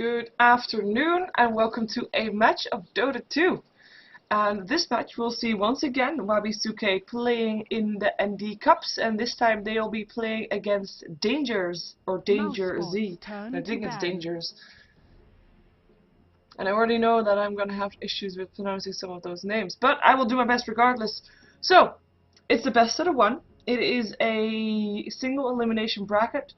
Good afternoon and welcome to a match of Dota 2. And this match we'll see once again Wabisuke playing in the NDCups, and this time they'll be playing against DangerZ or DangerZ. I think it's DangerZ. And I already know that I'm gonna have issues with pronouncing some of those names, but I will do my best regardless. So, it's the best out of one. It is a single elimination bracket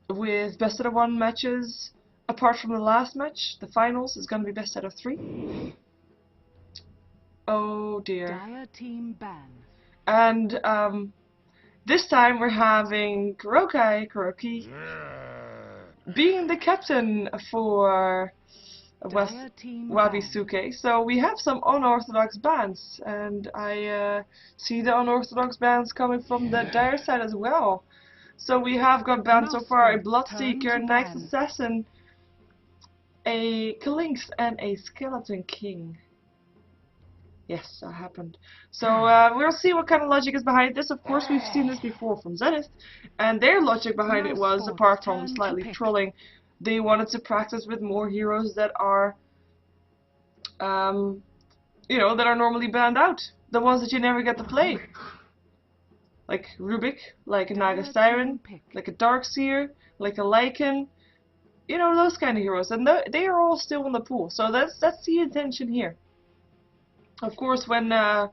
with best out of one matches. Apart from the last match, the finals is going to be best out of 3. Oh dear. Dire team ban. And this time we're having Kuroki being the captain for Wabisuke. So we have some unorthodox bans, and I see the unorthodox bans coming from the Dire side as well. So we have got banned so far a Bloodseeker, Night Assassin, a Kalinx, and a Skeleton King. Yes, that happened. So we'll see what kind of logic is behind this. Of course, we've seen this before from Zenith, and their logic behind it was, apart from slightly trolling, they wanted to practice with more heroes that are, you know, that are normally banned out. The ones that you never get to play. Like Rubik, like a Naga Siren, like a Darkseer, like a Lycan. You know, those kind of heroes, and they are all still in the pool. So that's the intention here. Of course, when the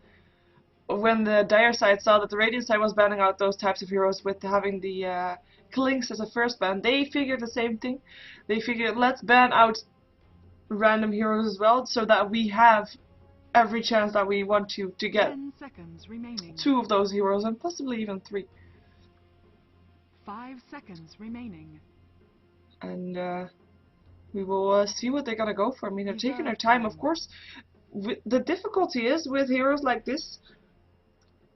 Dire side saw that the Radiant side was banning out those types of heroes with having the Kalinx as a first ban, they figured the same thing. They figured, let's ban out random heroes as well, so that we have every chance that we want to get 10 seconds remaining. 2 of those heroes, and possibly even 3. 5 seconds remaining. And we will see what they're gonna go for. I mean, they're taking their time, of course. The difficulty is with heroes like this,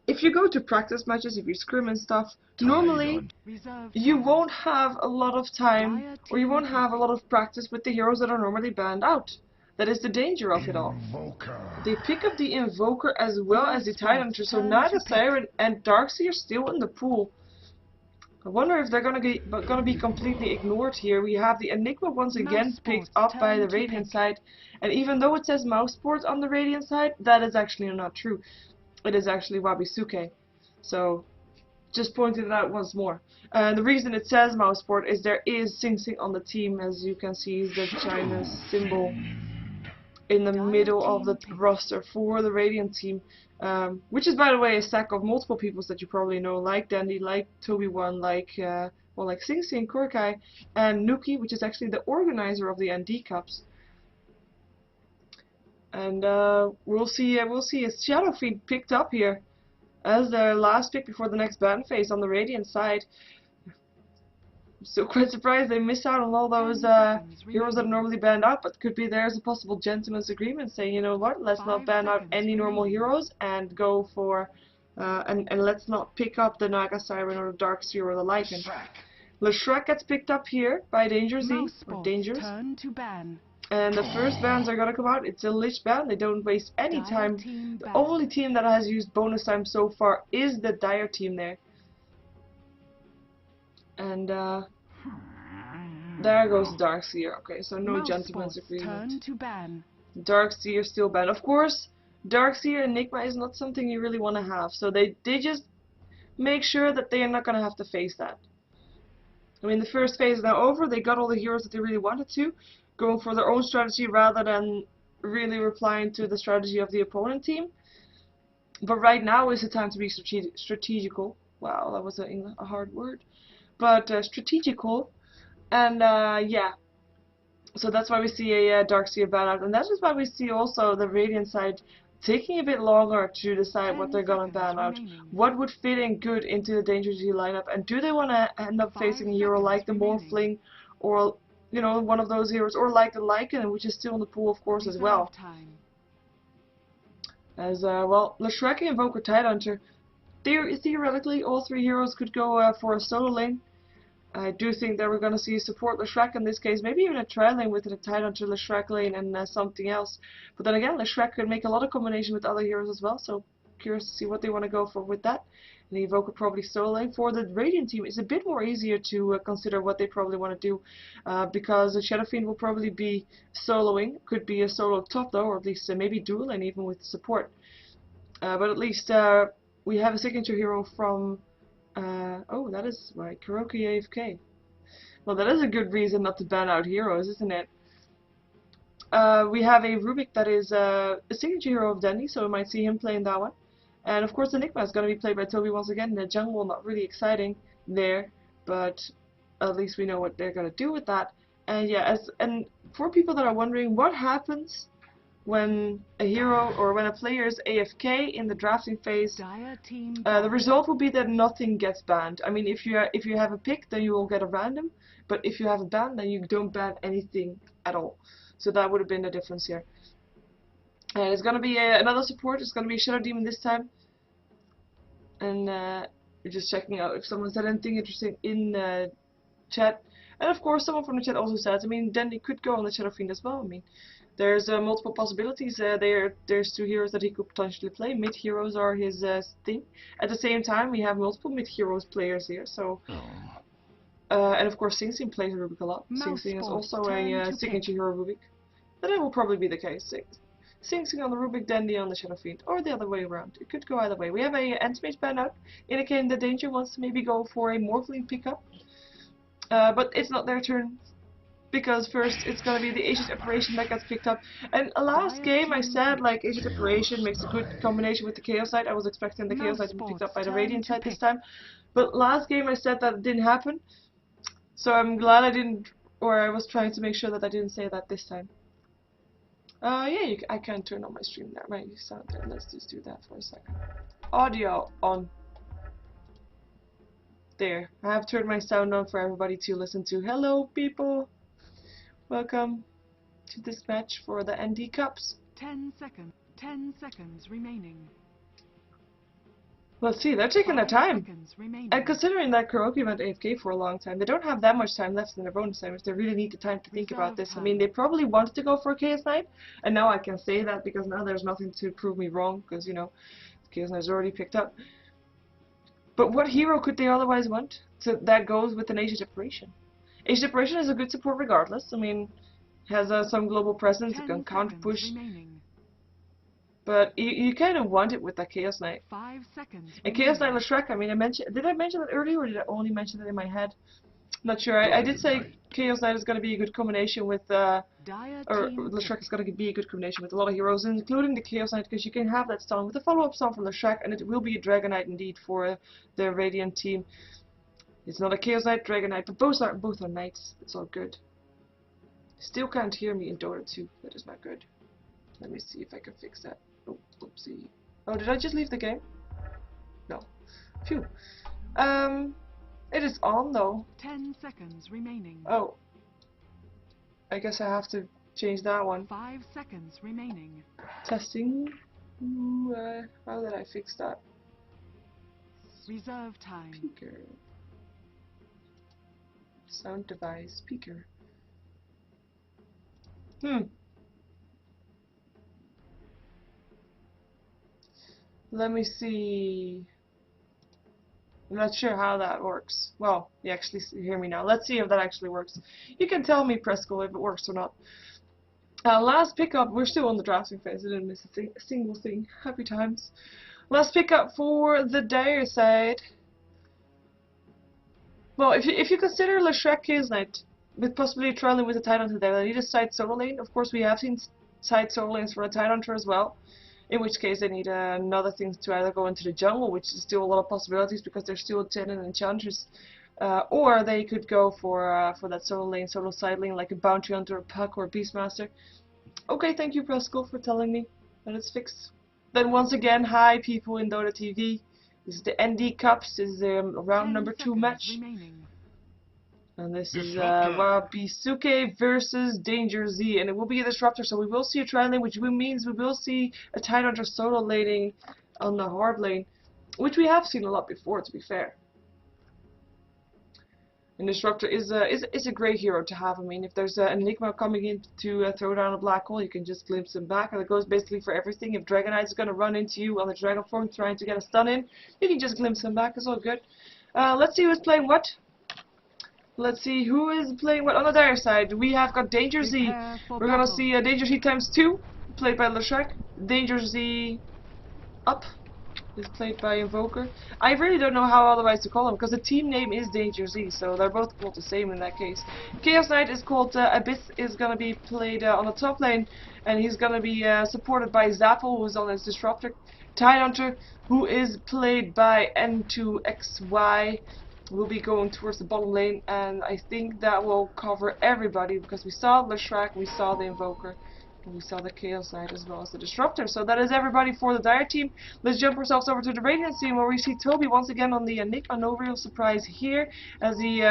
if you go to practice matches, if you scrim and stuff, normally you won't have a lot of time, or you won't have a lot of practice with the heroes that are normally banned out. That is the danger of it all. They pick up the Invoker as well as the Tidehunter, so Naga Siren and Darkseer are still in the pool. I wonder if they're gonna be completely ignored here. We have the Enigma once again picked up by the Radiant side, and even though it says Mouseport on the Radiant side, that is actually not true. It is actually Wabisuke. So, just pointing it out once more. And the reason it says Mouseport is there is Sing Sing on the team, as you can see, the China symbol in the middle of the roster for the Radiant team. Which is, by the way, a stack of multiple peoples that you probably know, like Dandy, like Toby1, like Sing Sing, Korkai, and Nuki, which is actually the organizer of the NDCups. And we'll see a Shadow Fiend picked up here as their last pick before the next ban phase on the Radiant side. I'm still quite surprised they missed out on all those heroes that are normally banned out, but could be there's a possible gentleman's agreement saying, you know what, let's not ban out any normal heroes and go for, and let's not pick up the Naga Siren or the Darkseer or the Lycan. LeShrek gets picked up here by DangerZ, or DangerZ. And the first bans are gonna come out. It's a Lich ban, they don't waste any time. The only team that has used bonus time so far is the Dire team there. And there goes Darkseer. Okay, so no gentleman's agreement. Darkseer still banned. Of course, Darkseer Enigma is not something you really want to have. So they just make sure that they are not going to have to face that. I mean, the first phase is now over. They got all the heroes that they really wanted to, going for their own strategy rather than really replying to the strategy of the opponent team. But right now is the time to be strategical. Wow, that was a hard word. But strategical, and yeah, so that's why we see a Darkseer ban out, and that is why we see also the Radiant side taking a bit longer to decide what they're gonna ban out, what would fit in good into the DangerZ lineup, and do they want to end up facing a hero like the Morphling, or you know, one of those heroes, or like the Lycan, which is still in the pool, of course, as well. As well, LeShrek, Invoker, Tidehunter. Theoretically, all 3 heroes could go for a solo lane. I do think that we're going to see support LeShrek in this case, maybe even a trial lane with a Tidehunter, LeShrek lane, and something else. But then again, LeShrek could make a lot of combination with other heroes as well, so curious to see what they want to go for with that. And Evo could probably solo lane. For the Radiant team, it's a bit more easier to consider what they probably want to do, because the Shadow Fiend will probably be soloing. Could be a solo top though, or at least maybe dual lane even with support. But at least we have a signature hero from. Oh, that is right, Kuroki AFK. Well, that is a good reason not to ban out heroes, isn't it? We have a Rubik that is a signature hero of Dandy, so we might see him playing that one. And of course, Enigma is going to be played by Toby once again in the jungle. Not really exciting there, but at least we know what they're going to do with that. And yeah, and for people that are wondering what happens when a hero or when a player is AFK in the drafting phase, the result will be that nothing gets banned. I mean, if you have a pick, then you will get a random, but if you have a ban, then you don't ban anything at all. So that would have been the difference here. And it's going to be another support. It's going to be a Shadow Demon this time. And we're just checking out if someone said anything interesting in chat. And of course, someone from the chat also says, I mean, Dandy could go on the Shadow Fiend as well. I mean, there's multiple possibilities. There's two heroes that he could potentially play. Mid heroes are his thing. At the same time, we have multiple mid heroes players here. So, and of course, Sing Sing plays Rubik a lot. Sing Sing is also a signature hero Rubik. That will probably be the case. Sing Sing on the Rubik, Dandy on the Shadow Fiend, or the other way around. It could go either way. We have a Endsmage ban out, indicating that Danger wants to maybe go for a Morphling pickup. But it's not their turn, because first it's gonna be the Agent Operation that gets picked up. And last game I said like Agent Operation makes a good combination with the Chaos Knight. I was expecting the Chaos Knight to be picked up by the Radiant side this time, but last game I said that it didn't happen. So I'm glad I didn't, or I was trying to make sure that I didn't say that this time. Yeah, I can turn on my stream now. Right, you sound there. Let's just do that for a second. Audio on. There. I have turned my sound on for everybody to listen to. Hello, people. Welcome to this match for the NDCups. 10 seconds. 10 seconds remaining. Let's see, they're taking their time. And And considering that Kuroki went AFK for a long time, they don't have that much time left in their bonus time if they really need the time to think about this. I mean, they probably wanted to go for a Chaos Knight, and now I can say that because now there's nothing to prove me wrong, because, you know, Chaos Knight is already picked up. But what hero could they otherwise want? So that goes with an Agent Operation. Agent Operation is a good support regardless. I mean, has some global presence, it can counter push. But you kind of want it with that Chaos Knight. 5 seconds. And Chaos Knight Leshrac, I mean, did I mention that earlier, or did I only mention it in my head? Not sure. I did say Chaos Knight is going to be a good combination with, or Leshrac is going to be a good combination with a lot of heroes, including the Chaos Knight, because you can have that stun with a follow-up stun from Leshrac, and it will be a Dragon Knight indeed for the Radiant team. It's not a Chaos Knight, Dragon Knight, but both are knights. It's all good. Still can't hear me in Dota 2. That is not good. Let me see if I can fix that. Oh, oopsie. Oh, did I just leave the game? No. Phew. It is on though. 10 seconds remaining. Oh. I guess I have to change that one. 5 seconds remaining. Testing. Ooh, how did I fix that? Reserve time. Speaker. Sound device. Speaker. Let me see. I'm not sure how that works. Well, you actually hear me now. Let's see if that actually works. You can tell me, Presco, if it works or not. Last pickup, we're still on the drafting phase. I didn't miss a single thing. Happy times. Last pickup for the Dire side. Well, if you consider Leshrac Chaos Knight, with possibly trailing with a Tidehunter there, they need a side solo lane. Of course, we have seen side solo lanes for a Tidehunter as well. In which case they need another thing to either go into the jungle, which is still a lot of possibilities because there's still 10 Enchanters, or they could go for that solo lane, solo side lane, like a Bounty Hunter, a Puck, or a Beastmaster. Okay, thank you, Presco, for telling me that it's fixed. Then once again, hi people in Dota TV. This is the NDCups. This is round number 2 match. Remaining. And this is Wabisuke versus DangerZ, and it will be a disruptor, so we will see a tri lane, which means we will see a Tidehunter solo laning on the hard lane, which we have seen a lot before, to be fair. And Disruptor is a great hero to have. I mean, if there's an Enigma coming in to throw down a black hole, you can just glimpse him back, and it goes basically for everything. If Dragonite is going to run into you on the Dragon form trying to get a stun in, you can just glimpse him back. It's all good. Let's see who's playing what. Let's see who is playing what on the dire side. We have got DangerZ. We're going to see DangerZ times 2, played by Leshrac. DangerZ up is played by Invoker. I really don't know how otherwise to call him, because the team name is DangerZ, so they're both called the same in that case. Chaos Knight is called Abyss, is going to be played on the top lane, and he's going to be supported by Zapple, who's on his Disruptor. Tidehunter, who is played by N2XY, will be going towards the bottom lane, and I think that will cover everybody, because we saw Leshrac, we saw the Invoker, and we saw the Chaos Knight as well as the Disruptor. So that is everybody for the Dire team. Let's jump ourselves over to the Radiant team, where we see Toby once again on the Enigma. No real surprise here, as he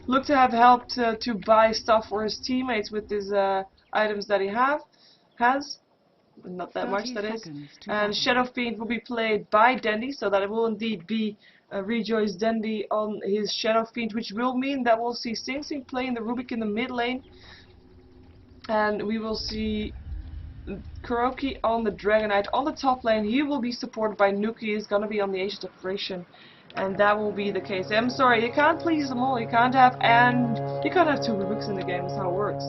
looked to have helped to buy stuff for his teammates with his items that he has. Not that much, that is. And Shadow Fiend will be played by Dandy, so that it will indeed be Rejoice Dandy on his Shadow Fiend, which will mean that we'll see Sing Sing playing the Rubik in the mid lane, and we will see Kuroki on the Dragonite on the top lane. He will be supported by Nuki. He's gonna be on the Ancient Operation, and that will be the case. I'm sorry, you can't please them all. You can't have two Rubiks in the game. That's how it works.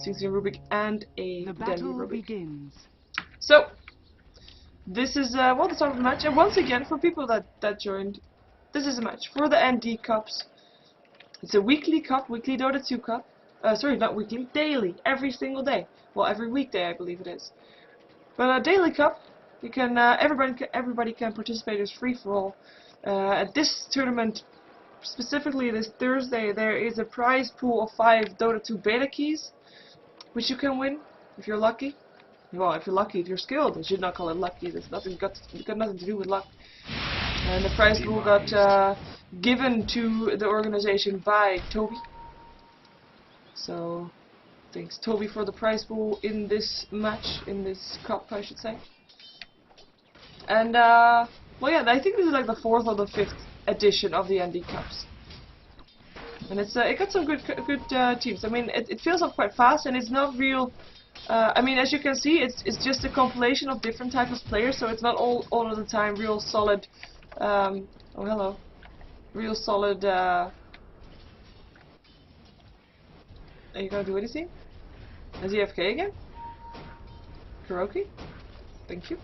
Sing Sing Rubik and a Dandy Rubik. Begins. So this is well, the start of the match, and once again, for people that joined, this is a match for the NDCups. It's a weekly cup, weekly Dota 2 cup. Sorry, not weekly, daily, every single day. Well, every weekday, I believe it is. But a daily cup, you can everybody can participate. It's free for all. At this tournament, specifically this Thursday, there is a prize pool of 5 Dota 2 beta keys, which you can win if you're lucky. Well, if you're lucky, if you're skilled, I should not call it lucky. There's nothing got nothing to do with luck. And the prize pool got given to the organization by Toby. So, thanks Toby for the prize pool in this match, in this cup, I should say. And well, yeah, I think this is like the 4th or the 5th edition of the NDCups. And it's it got some good teams. I mean, it fills up quite fast, and it's not real. I mean, as you can see, it's just a compilation of different types of players, so it's not all of the time real solid. Oh, hello, real solid. Are you gonna do anything? Is he AFK again? Kuroki? Thank you.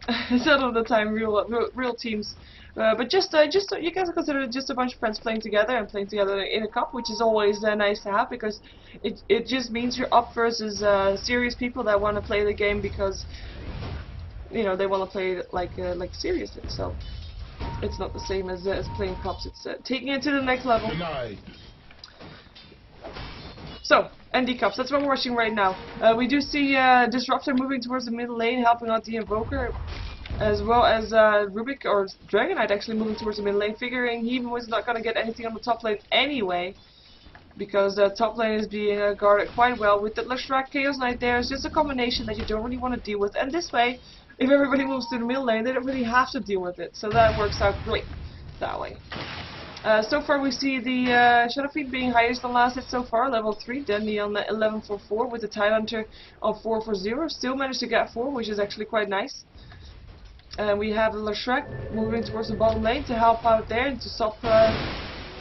It's not all the time real teams. But just you guys consider it just a bunch of friends playing together and playing together in a cup, which is always nice to have, because it just means you're up versus serious people that want to play the game, because you know they want to play it like seriously. So it's not the same as playing cups. It's taking it to the next level. Denied. So NDCups, that's what we're watching right now. We do see Disruptor moving towards the middle lane, helping out the Invoker, as well as Rubik or Dragonite actually moving towards the middle lane, figuring he was not going to get anything on the top lane anyway, because the top lane is being guarded quite well with the Leshrac Chaos Knight there. It's just a combination that you don't really want to deal with, and this way, if everybody moves to the middle lane, they don't really have to deal with it, so that works out great that way. So far we see the Shadow Fiend being highest on last hit so far, level 3, Dandy on the 1144 with the Tidehunter on 440, still managed to get 4, which is actually quite nice. And we have Leshrac moving towards the bottom lane to help out there and to stop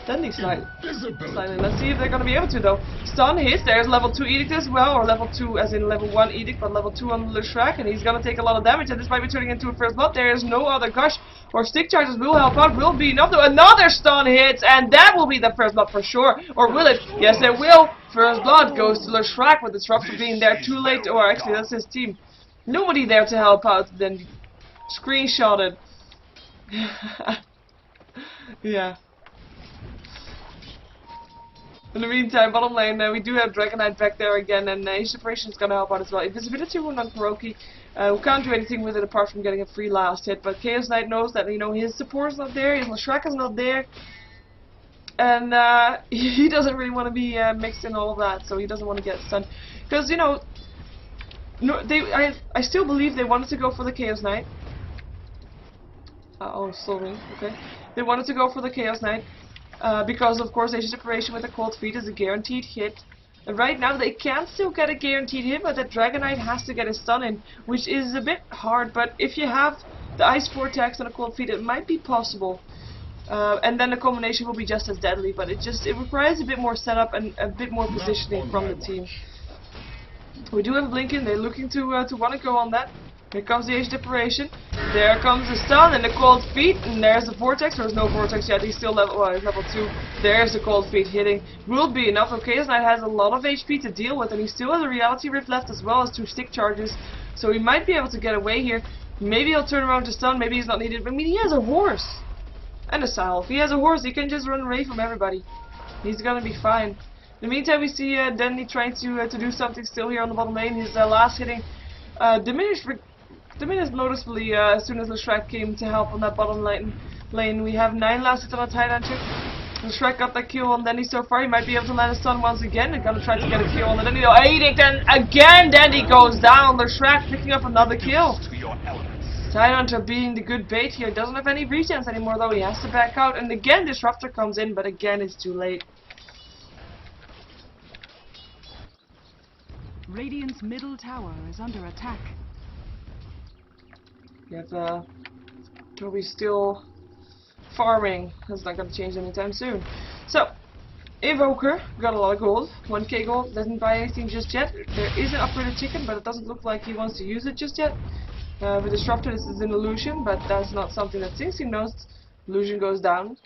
Dandy slightly. Let's see if they're going to be able to though. Stun hits, there's level 2 Edict as well, or level 2 as in level 1 Edict, but level 2 on Leshrac, and he's going to take a lot of damage, and this might be turning into a first blood. There is no other gush or stick charges will help out, will be enough to another stun hits, and that will be the first blood for sure. Or will it? Yes, it will. First blood goes to Leshrac with the Disruptor being there too late, or actually that's his team. Nobody there to help out, then screenshotted. Yeah. In the meantime, bottom lane, we do have Dragonite back there again, and his operation is going to help out as well. Invisibility rune on Kuroki, who can't do anything with it apart from getting a free last hit, but Chaos Knight knows that, you know, his support is not there, his Leshrac is not there, and he doesn't really want to be mixed in all of that, so he doesn't want to get stunned. Because, you know, no, I still believe they wanted to go for the Chaos Knight. Oh, sorry, okay. They wanted to go for the Chaos Knight. because of course Age of Separation with a cold feet is a guaranteed hit. And right now they can still get a guaranteed hit, but the Dragonite has to get a stun in, which is a bit hard, but if you have the Ice Vortex and a cold feet, it might be possible. And then the combination will be just as deadly, but it requires a bit more setup and a bit more positioning from the team. We do have a blink in, they're looking to want to go on that. Here comes the Age of Separation. There comes the stun and the cold feet, and there's the vortex. There's no vortex yet. He's still level. Well, he's level 2. There's the cold feet hitting. Will be enough. Okay, this knight has a lot of HP to deal with, and he still has a reality rift left as well as 2 stick charges. So he might be able to get away here. Maybe he'll turn around to stun. Maybe he's not needed. I mean, he has a horse and a salve. He has a horse. He can just run away from everybody. He's gonna be fine. In the meantime, we see Dandy trying to do something still here on the bottom lane. His last hitting diminished noticeably as soon as Leshrac came to help on that bottom lane. We have 9 last hits on a Tyrantrum. Leshrac got that kill on Dandy so far. He might be able to land a stun once again. They're gonna try to get a kill on the Dandy. Then again, Dandy goes down. Leshrac picking up another kill. Tyrantrum being the good bait here. Doesn't have any regens anymore though. He has to back out. And again, Disruptor comes in, but again, it's too late. Radiant's middle tower is under attack. We have Toby still farming. That's not going to change anytime soon. So, Invoker got a lot of gold. 1k gold. Doesn't buy anything just yet. There is an upgraded chicken, but it doesn't look like he wants to use it just yet. With Disruptor, this is an illusion, but that's not something that Sing Sing knows. Illusion goes down.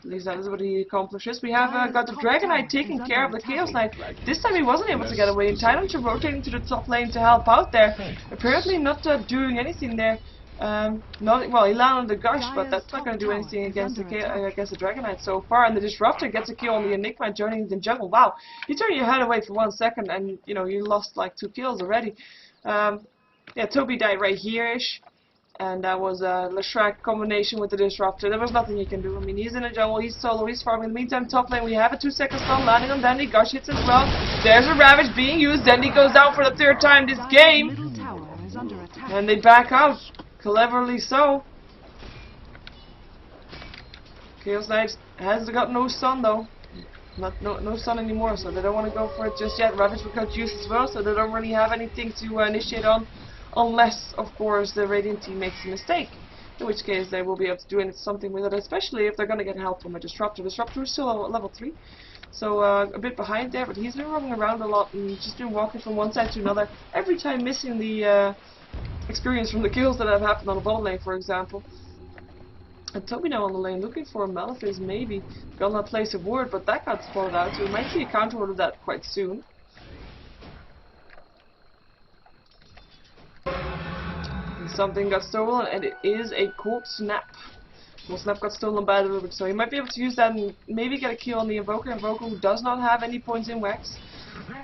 At least that is what he accomplishes. We have got the Dragonite taking care of the Chaos Knight. This time he wasn't able to get away. Tyrantrum rotating to the top lane to help out there. Apparently not doing anything there. Well, he landed the Gush, but that's not going to do anything against the Dragonite so far. And the Disruptor gets a kill on the Enigma joining the jungle. Wow, you turn your head away for 1 second and you know you lost like 2 kills already. Yeah, Toby died right here-ish. And that was a Leshrac combination with the Disruptor. There was nothing he can do. I mean, he's in a jungle, he's solo, he's farming. In the meantime, top lane, we have a 2-second stun landing on Dandy. Gush hits as well. There's a Ravage being used. Dandy goes down for the 3rd time this game. And they back out. Cleverly so. Chaos Knight has got no stun though. No stun anymore, so they don't want to go for it just yet. Ravage will cut juice as well, so they don't really have anything to initiate on. Unless, of course, the Radiant team makes a mistake. In which case they will be able to do something with it, especially if they're going to get help from a Disruptor. Disruptor is still at level 3. So a bit behind there, but he's been roaming around a lot and just been walking from one side to another. Every time missing the experience from the kills that have happened on the bottom lane, for example. And Toby now on the lane looking for a Malefice, maybe. Gonna place a ward, but that got spotted out, so we might see a counter ward of that quite soon. Something got stolen, and it is a Cold Snap. Cold Snap got stolen by the Rubik, so he might be able to use that and maybe get a kill on the Invoker. Invoker who does not have any points in Wax,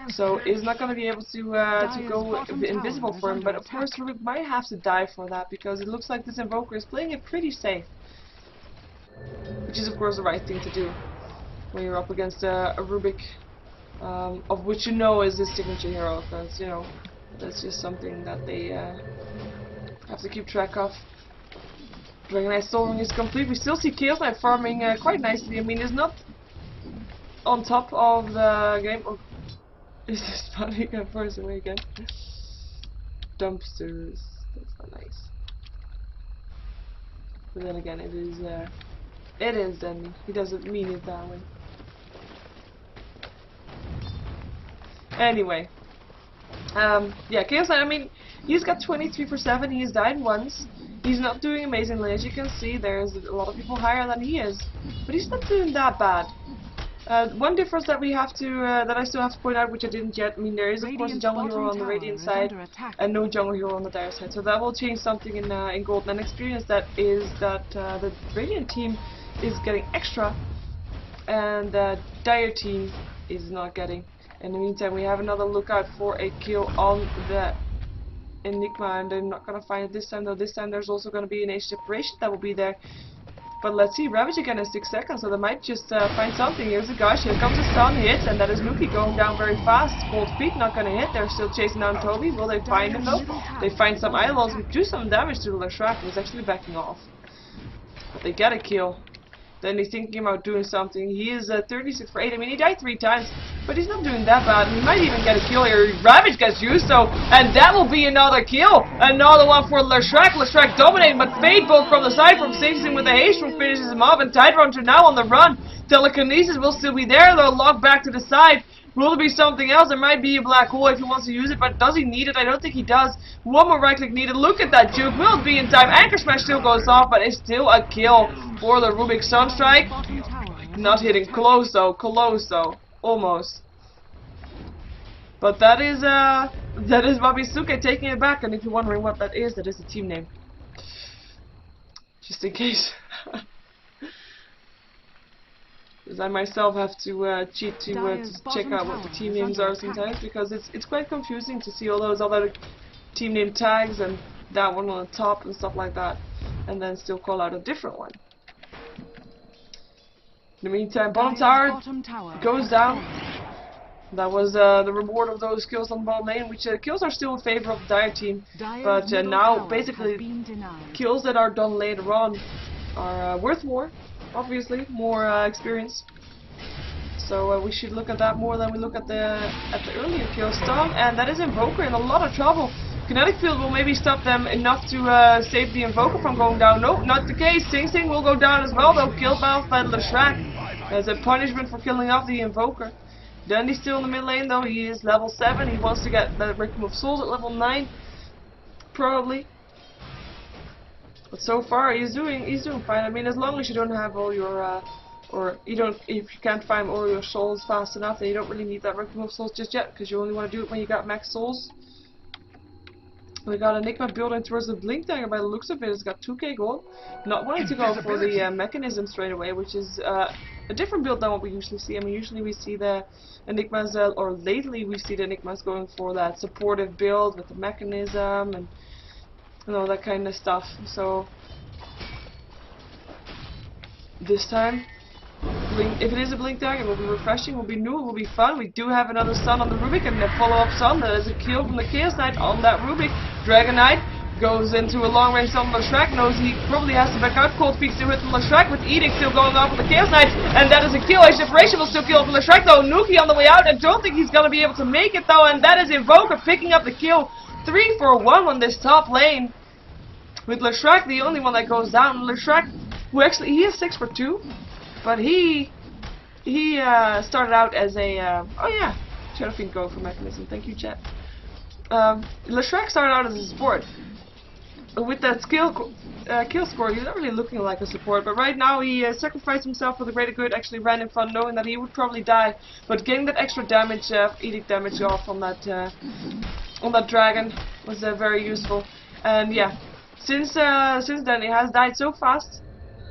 so is not going to be able to go invisible for him. But of course, Rubik might have to die for that because it looks like this Invoker is playing it pretty safe, which is of course the right thing to do when you're up against a Rubik, of which you know is his signature hero. Because you know that's just something that they have to keep track of. Dragonite Soulring is complete. We still see Chaos Knight farming quite nicely. I mean, he's not on top of the game. Oh, is this funny? Got forced away again. Dumpsters. That's not nice. But then again, it is Dandy. He doesn't mean it that way. Anyway. Yeah, Chaos Knight, I mean, he's got 23 for 7, he has died once. He's not doing amazingly, as you can see, there's a lot of people higher than he is. But he's not doing that bad. One difference that we have to, that I still have to point out, which I didn't yet, I mean, there is of course a jungle hero on the Radiant side, and no jungle hero on the Dire side. So that will change something in Gold. And experience that is that the Radiant team is getting extra, and the Dire team is not getting. In the meantime, we have another lookout for a kill on the Enigma, and they're not going to find it this time, though. This time there's also going to be an Age Separation that will be there. But let's see, Ravage again in 6 seconds, so they might just find something. Here's a Gush, here comes a stun hit, and that is Nuki going down very fast. Cold Feet not going to hit, they're still chasing down Toby. Will they find him though? They find some eyeballs, which do some damage to the Leshrac, who's actually backing off. But they get a kill. then he's thinking about doing something. He is 36 for 8. I mean, he died 3 times, but he's not doing that bad. He might even get a kill here. Ravage gets used though, and that will be another kill. Another one for Leshrac. Leshrac dominating, but Fade both from the side from Sing with the haste from finishes him off, and Tidehunter now on the run. Telekinesis will still be there though, locked back to the side. Will there be something else? There might be a black hole if he wants to use it, but does he need it? I don't think he does. One more right click needed. Look at that juke. Will it be in time? Anchor Smash still goes off, but it's still a kill for the Rubik Sunstrike. Not hitting close though. Close though. Almost. But that is Wabisuke taking it back, and if you're wondering what that is the team name. Just in case. Because I myself have to cheat to check out what the team names are sometimes, because it's quite confusing to see all those other team name tags and that one on the top and stuff like that, and then still call out a different one. In the meantime, bottom tower goes down. That was the reward of those kills on bottom lane, which kills are still in favor of the Dire team, but now basically kills that are done later on are worth more. Obviously, more experience. So we should look at that more than we look at the earlier kill. Stomp, and that is Invoker in a lot of trouble. Kinetic Field will maybe stop them enough to save the Invoker from going down. No, not the case. Sing will go down as well, though. Killed by Leshrac as a punishment for killing off the Invoker. Dandy's still in the mid lane, though. He is level 7. He wants to get the Requiem of Souls at level 9, probably. But so far he's doing fine. I mean, as long as you don't have all your if you can't find all your souls fast enough, then you don't really need that Requiem of Souls just yet, because you only want to do it when you got max souls. We got Enigma building towards the Blink Dagger by the looks of it. It's got 2k gold. Not wanting to go for the mechanism straight away, which is a different build than what we usually see. I mean, usually we see the Enigmas, or lately we see the Enigmas going for that supportive build with the mechanism and all that kind of stuff. So this time, if it is a Blink Dagger, it will be refreshing, it will be new, it will be fun. We do have another stun on the Rubik, and a follow-up stun. That is a kill from the Chaos Knight on that Rubik. Dragon Knight goes into a long range on Leshrac, knows he probably has to back out. Cold Feet still hit from Leshrac, with Edict still going off with the Chaos Knight, and that is a kill. Age Separation will still kill from Leshrac though. Nuki on the way out. I don't think he's going to be able to make it though, and that is Invoker picking up the kill. 3 for 1 on this top lane, with Leshrac the only one that goes down. Leshrac, who actually, he is 6 for 2, but he started out as a oh yeah, Shadowfiend go for mechanism. Thank you, chat. Leshrac started out as a support. With that kill score, he's not really looking like a support, but right now he sacrificed himself for the greater good, actually ran in front knowing that he would probably die, but getting that extra damage, edict damage off on that dragon was very useful. And yeah, since then he has died so fast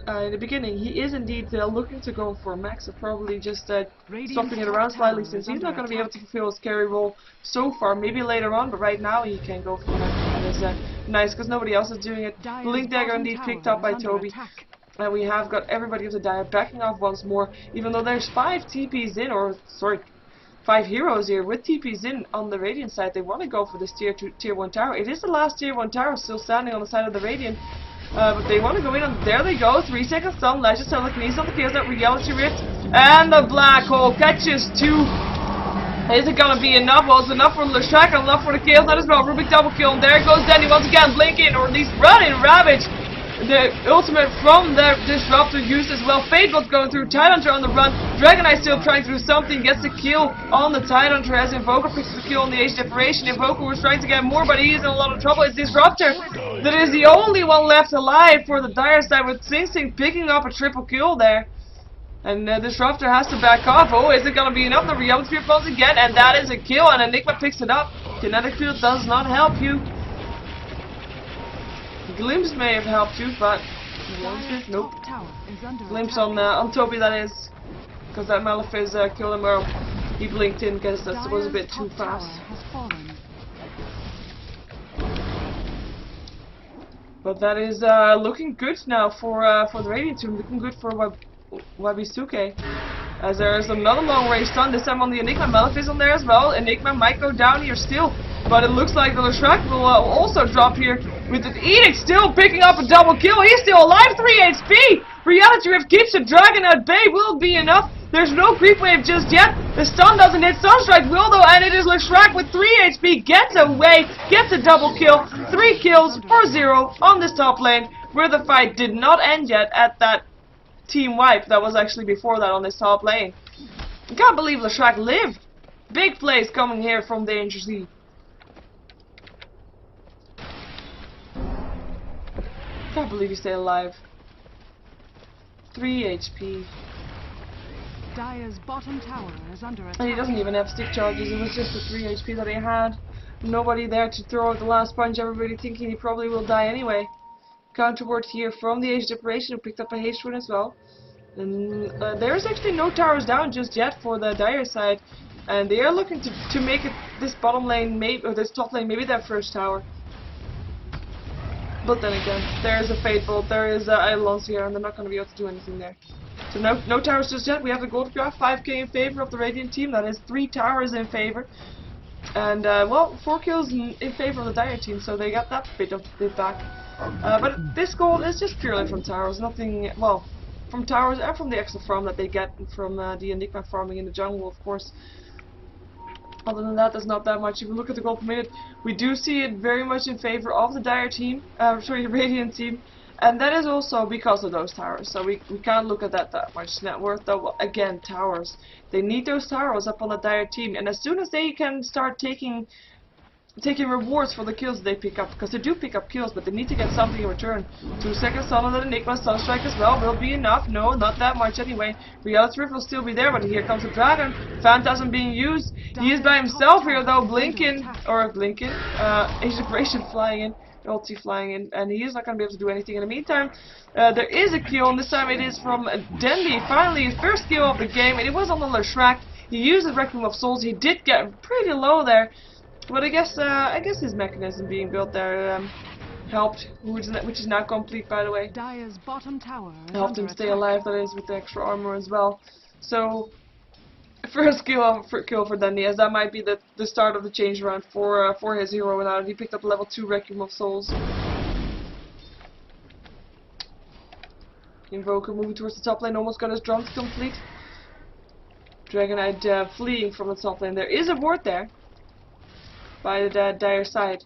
in the beginning. He is indeed looking to go for max, or probably just swapping it around slightly, since he's not going to be able to fulfill his carry role so far. Maybe later on, but right now he can go for max. That is nice, because nobody else is doing it. Blink Dagger indeed picked up by Toby. And we have got everybody of the Dire backing off once more, even though there's 5 TPs in, or sorry, 5 heroes here with TPs in on the Radiant side. They want to go for this tier 1 tower. It is the last tier 1 tower still standing on the side of the Radiant. But they want to go in, and there they go. 3 seconds stun, Legend Telekinesis on the Chaos Knight, Reality Rift, and the Black Hole catches 2. Is it gonna be enough? Well, it's enough for Leshrac and enough for the Chaos Knight as well. Rubik double kill, and there goes Danny once again, blinking, or at least running Ravage. The ultimate from the Disruptor used as well. Fadebot going through, Tidehunter on the run. Dragon Knight still trying to do something, gets the kill on the Tidehunter as Invoker picks the kill on the Age Separation. Invoker was trying to get more, but he is in a lot of trouble. It's Disruptor that is the only one left alive for the Dire side, with Sing picking up a triple kill there. And Disruptor has to back off. Oh, is it going to be enough? The Reality Sphere falls again, and that is a kill, and Enigma picks it up. Kinetic Field does not help you. Glimpse may have helped you, but nope. Glimpse on Toby, that is, because that Malefiz killed him where he blinked in, because that was a bit too fast. But that is looking good now for the Radiant team, looking good for Wabisuke. As there is another long range stun, this time on the Enigma. Malefiz on there as well. Enigma might go down here still. But it looks like the Leshrac will also drop here with the Edict still picking up a double kill. He's still alive, 3 HP. Reality Rift keeps the dragon at bay. Will it be enough? There's no creep wave just yet. The stun doesn't hit. Sunstrike will though, and it is Leshrac with 3 HP. Gets away, gets a double kill. 3 kills for 0 on this top lane, where the fight did not end yet at that team wipe that was actually before that on this top lane. I can't believe Leshrac lived. Big plays coming here from DangerZ. Can't believe he stayed alive. 3 HP. Dire's bottom tower is under attack. And he doesn't even have stick charges. It was just the 3 HP that he had. Nobody there to throw out the last punch. Everybody thinking he probably will die anyway. Counterward here from the Aged Operation, who picked up a haste rune as well. And there's actually no towers down just yet for the Dire side. And they are looking to make it this bottom lane, maybe, or this top lane, maybe their first tower. But then again, there is a Fate Bolt, there is Eidolons here, and they're not going to be able to do anything there. So no towers just yet. We have the gold graph, 5k in favor of the Radiant team. That is 3 towers in favor. And, well, 4 kills in favor of the Dire team, so they got that bit back. But this gold is just purely from towers, nothing, well, from towers and from the extra farm that they get from the Enigma farming in the jungle, of course. Other than that, there's not that much. If we look at the gold per minute, we do see it very much in favor of the Dire team, sorry, the Radiant team. And that is also because of those towers, so we can't look at that much net worth though. Well, again, towers. They need those towers up on the Dire team, and as soon as they can start taking rewards for the kills they pick up, because they do pick up kills, but they need to get something in return. 2 seconds on the Enigma, Sunstrike as well, will be enough. No, not that much anyway. Reality Rift will still be there, but here comes the Dragon. Phantasm being used. He is by himself here though, Aged Operation flying in. Ulti flying in, and he is not going to be able to do anything in the meantime. There is a kill, and this time it is from Dendy. Finally, his first kill of the game, and it was on the Leshrac. He used the Requiem of Souls. He did get pretty low there, but I guess his mechanism being built there helped, which is now complete, by the way. Dire's bottom tower Helped him stay alive, that is, with the extra armor as well. So, first kill for Dendy, as that might be the start of the change around for his hero now. He picked up level 2 Requiem of Souls. Invoker moving towards the top lane, almost got his drums complete. Dragonite fleeing from the top lane. There is a ward there by the Dire side.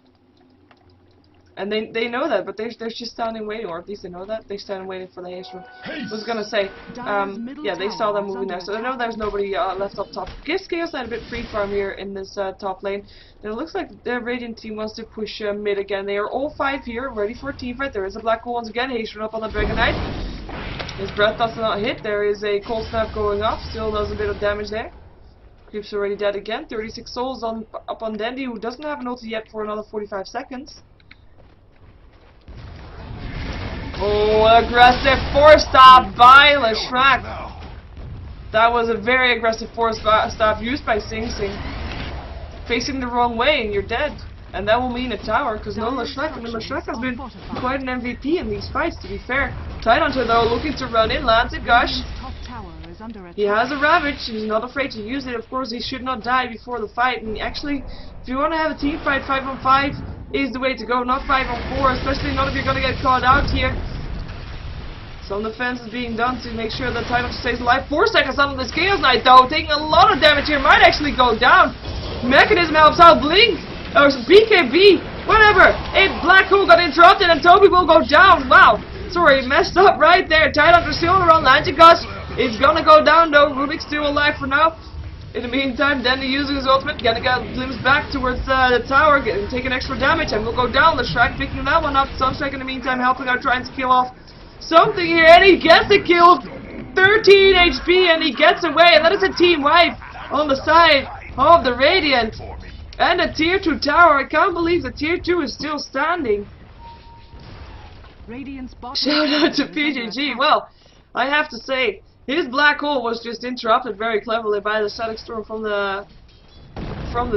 And they know that, but they're just standing waiting, or at least they know that. They're standing waiting for the haste rune. I was gonna say, yeah, they saw them moving there, so they know there's nobody left up top. Gives Chaos Knight a bit free farm here in this top lane. And it looks like the Radiant team wants to push mid again. They are all 5 here, ready for a team fight. There is a black hole once again, haste rune up on the Dragonite. His breath does not hit. There is a cold snap going off, still does a bit of damage there. Creep's already dead again. 36 souls up on Dendy, who doesn't have an ulti yet for another 45 seconds. Oh, aggressive force stop by Leshrac. That was a very aggressive force stop used by Sing Sing. Facing the wrong way and you're dead. And that will mean a tower, because no Leshrac. I mean, Leshrac has been quite an MVP in these fights, to be fair. Tidehunter, though, looking to run in, lands a gush. He has a Ravage, he's not afraid to use it. Of course, he should not die before the fight. And actually, if you want to have a team fight, 5 on 5 is the way to go, not 5 on 4, especially not if you're going to get caught out here. Some defense is being done to make sure that Tidehunter stays alive. 4 seconds on this Chaos Knight, though, taking a lot of damage here, might actually go down. Mechanism helps out, Blink, or BKB, whatever. A black hole got interrupted and Toby will go down. Wow, sorry, messed up right there. Tidehunter still around, Langigus is gonna go down though. Rubik's still alive for now. In the meantime, Dendy using his ultimate, gonna get glimpse back towards the tower, taking extra damage, and will go down. Leshrac picking that one up. Sunstrike in the meantime helping out, trying to kill off something here, and he gets a kill. 13 HP, and he gets away, and that is a team wipe on the side of the Radiant. And a tier 2 tower. I can't believe the tier 2 is still standing. Shout out to PGG. Well, I have to say, his black hole was just interrupted very cleverly by the static storm from the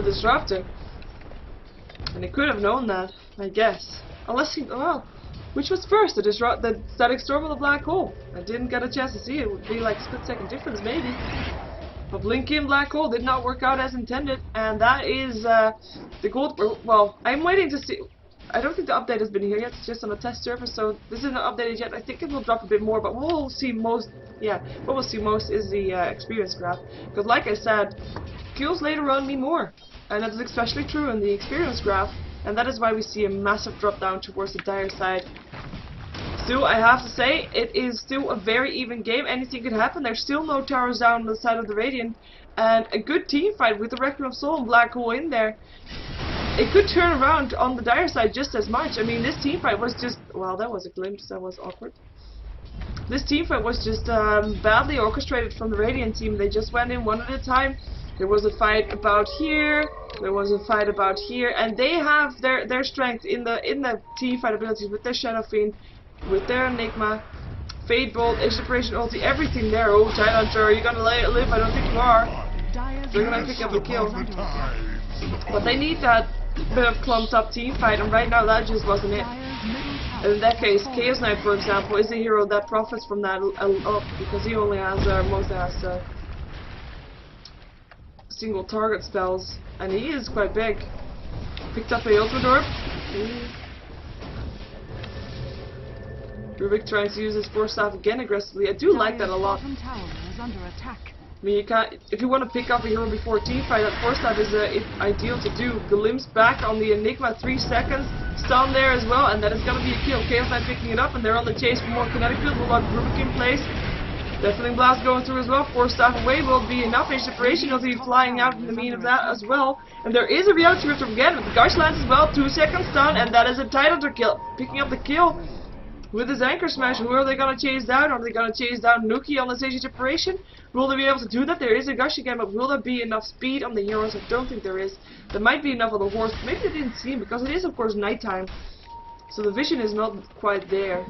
disruptor. And he could have known that, I guess. Unless he, well, which was first, the static storm or the black hole? I didn't get a chance to see it. It would be like a split second difference, maybe. But Blinky Black Hole did not work out as intended, and that is the gold. Well, I'm waiting to see. I don't think the update has been here yet. It's just on a test server, so this isn't updated yet. I think it will drop a bit more, but what we'll see most, what we'll see most is the experience graph. Because, like I said, kills later on mean more, and that is especially true in the experience graph, and that is why we see a massive drop down towards the dire side. Still, I have to say, it is still a very even game. Anything could happen. There's still no towers down on the side of the Radiant, and a good team fight with the Requiem of Soul and Black Hole in there. It could turn around on the dire side just as much. I mean, this team fight was just... Well, that was a glimpse. That was awkward. This team fight was just badly orchestrated from the Radiant team. They just went in one at a time. There was a fight about here. There was a fight about here. And they have their strength in the team fight abilities with their Shadow Fiend, with their Enigma, Fade Bolt, Inspiration Ulti, everything there. Oh, Tidehunter, are you gonna live? I don't think you are. They're gonna pick up the kill. But they need that bit of clumped up team fight, and right now that just wasn't it. And in that case, Chaos Knight, for example, is a hero that profits from that a lot, because he only has, mostly has single target spells, and he is quite big. Picked up a Ultimate Orb. Rubik tries to use his Force Staff again aggressively. I do like that a lot. I mean, you can't, if you want to pick up a hero before a team fight, that Force Staff is ideal to do. Glimpse back on the Enigma, 3 seconds, stun there as well, and that is going to be a kill. Chaos Knight picking it up, and they're on the chase for more kinetic field. We'll let Rubik in place. Deafening Blast going through as well. Force Staff away will be enough. Inspiration will be flying out in the mean of that as well. And there is a Reality Rift again with the Gush Lance as well. 2 seconds stun, and that is a Tidehunter kill. Picking up the kill with his Anchor Smash. Who are they going to chase down? Are they going to chase down Nuki on the Sage Inspiration? Will they be able to do that? There is a Gush again, but will there be enough speed on the heroes? I don't think there is. There might be enough on the horse. Maybe they didn't see him, because it is of course nighttime. So the vision is not quite there.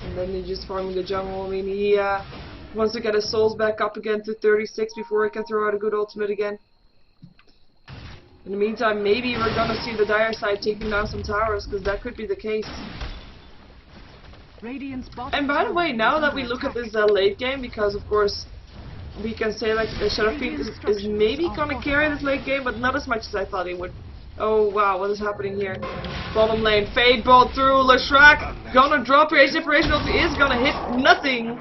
And then he's just farming the jungle. I mean, he wants to get his souls back up again to 36 before he can throw out a good ultimate again. In the meantime, maybe we're gonna see the dire side taking down some towers, because that could be the case. And by the way, now that we look at this late game, because of course we can say like the Shadow Fiend is maybe gonna carry this late game, but not as much as I thought he would. Oh wow, what is happening here? Bottom lane, Fade Bolt through, Leshrac gonna drop your Inspiration Ulti, is gonna hit nothing,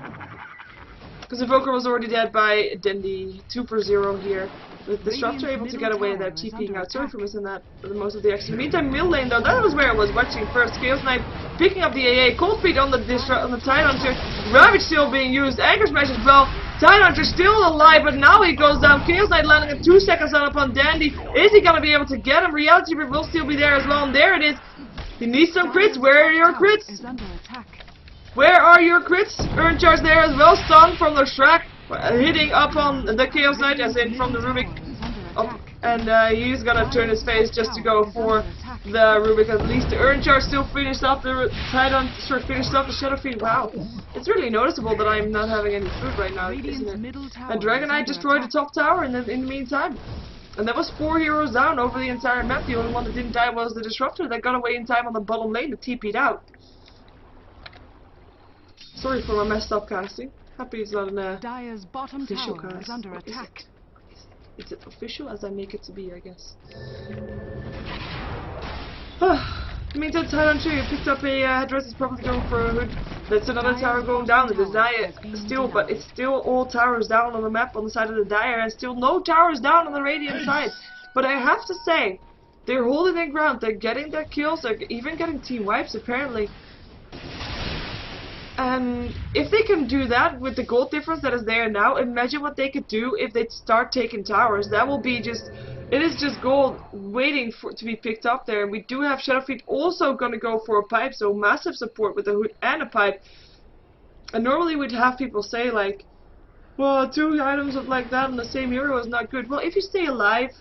because Evoker was already dead by Dendi 2-0 here. With Disruptor able to get away there, TPing out. Sorry for missing that most of the action. In the meantime, mid lane though, that was where I was watching first. Chaos Knight picking up the AA, Cold Feet on the Tidehunter, Ravage still being used, Anchor Smash as well. Tidehunter still alive, but now he goes down. Chaos Knight landing at 2 seconds on upon Dandy. Is he gonna be able to get him? Reality Rift will still be there as well, and there it is. He needs some crits. Where are your crits? Where are your crits? Earn charge there as well. Stun from the Shrek. Hitting up on the Chaos Knight, as in from the Rubik. Up, and he's gonna turn his face just to go for the Rubik. At least the Earn charge still finished off. The Tidehunter finished off the Shadow Fiend. Wow. It's really noticeable that I'm not having any food right now, isn't it? And Dragon Knight destroyed the top tower in the meantime. And that was 4 heroes down over the entire map. The only one that didn't die was the Disruptor that got away in time on the bottom lane that TP'd out. Sorry for my messed up casting. Happy it's not an official cast. Is under attack. Is it official as I make it to be, I guess. In the meantime, Tidehunter picked up a headdress, is probably going for a hood. That's another tower going down. It is Dire still, but it's still all towers down on the map on the side of the Dire, and still no towers down on the Radiant side. But I have to say, they're holding their ground. They're getting their kills. They're even getting team wipes apparently. And if they can do that with the gold difference that is there now, imagine what they could do if they start taking towers. That will be just, it is just gold waiting to be picked up there. And we do have Shadow Fiend also going to go for a pipe, so massive support with a hood and a pipe. And normally we'd have people say like, well, 2 items of like that on the same hero is not good. Well, if you stay alive,